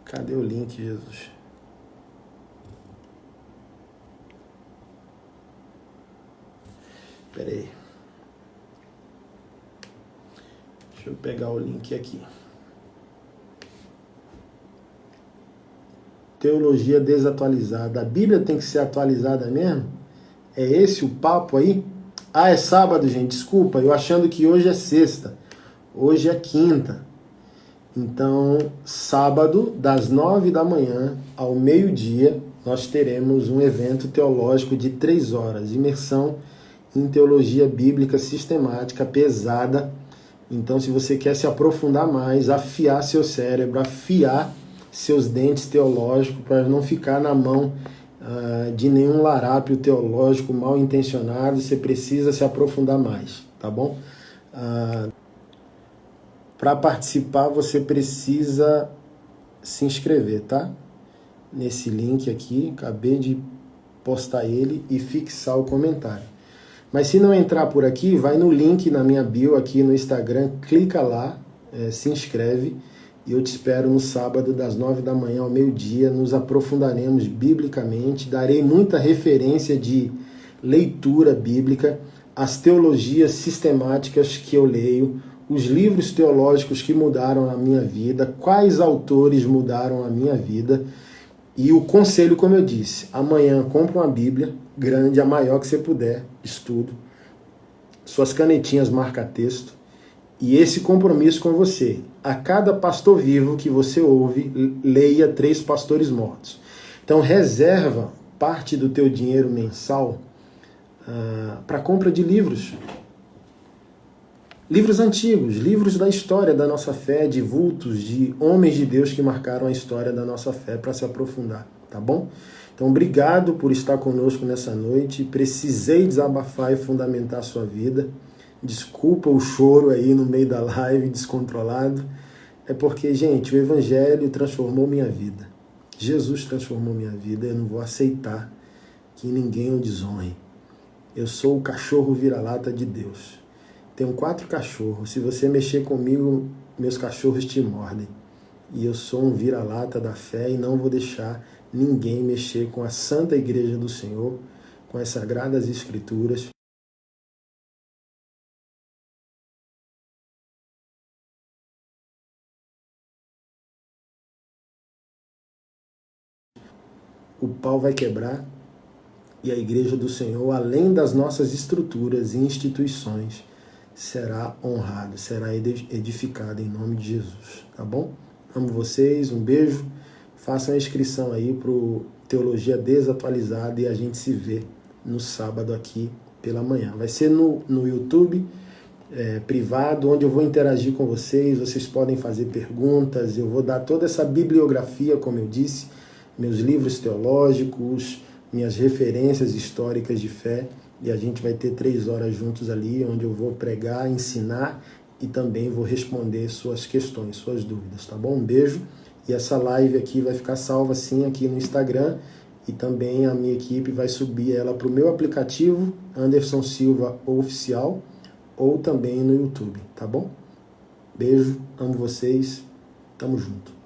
S1: Cadê o link, Jesus? Espera aí. Deixa eu pegar o link aqui. Teologia desatualizada. A Bíblia tem que ser atualizada mesmo? É esse o papo aí? Ah, é sábado, gente. Desculpa, eu achando que hoje é sexta. Hoje é quinta. Então, sábado, das 9 da manhã ao meio-dia, nós teremos um evento teológico de 3 horas. Imersão em teologia bíblica sistemática, pesada. Então, se você quer se aprofundar mais, afiar seu cérebro, afiar seus dentes teológicos, para não ficar na mão de nenhum larápio teológico mal intencionado, você precisa se aprofundar mais, tá bom? Para participar, você precisa se inscrever, tá? Nesse link aqui, acabei de postar ele e fixar o comentário. Mas se não entrar por aqui, vai no link na minha bio aqui no Instagram, clica lá, se inscreve, e eu te espero no sábado das 9 da manhã ao meio-dia. Nos aprofundaremos biblicamente, darei muita referência de leitura bíblica, as teologias sistemáticas que eu leio, os livros teológicos que mudaram a minha vida, quais autores mudaram a minha vida. E o conselho, como eu disse, amanhã compra uma Bíblia grande, a maior que você puder, estudo, suas canetinhas marca-texto, e esse compromisso com você. A cada pastor vivo que você ouve, leia 3 pastores mortos. Então reserva parte do teu dinheiro mensal para compra de livros. Livros antigos, livros da história da nossa fé, de vultos, de homens de Deus que marcaram a história da nossa fé para se aprofundar, tá bom? Então, obrigado por estar conosco nessa noite. Precisei desabafar e fundamentar a sua vida. Desculpa o choro aí no meio da live, descontrolado. É porque, gente, o Evangelho transformou minha vida. Jesus transformou minha vida. Eu não vou aceitar que ninguém o desonre. Eu sou o cachorro vira-lata de Deus. Tenho 4 cachorros. Se você mexer comigo, meus cachorros te mordem. E eu sou um vira-lata da fé e não vou deixar ninguém mexer com a Santa Igreja do Senhor, com as Sagradas Escrituras. O pau vai quebrar e a Igreja do Senhor, além das nossas estruturas e instituições, será honrado, será edificado em nome de Jesus, tá bom? Amo vocês, um beijo, façam a inscrição aí para o Teologia Desatualizada e a gente se vê no sábado aqui pela manhã. Vai ser no YouTube privado, onde eu vou interagir com vocês podem fazer perguntas, eu vou dar toda essa bibliografia, como eu disse, meus livros teológicos, minhas referências históricas de fé, e a gente vai ter 3 horas juntos ali, onde eu vou pregar, ensinar e também vou responder suas questões, suas dúvidas, tá bom? Um beijo, e essa live aqui vai ficar salva sim aqui no Instagram, e também a minha equipe vai subir ela para o meu aplicativo, Anderson Silva Oficial, ou também no YouTube, tá bom? Beijo, amo vocês, tamo junto.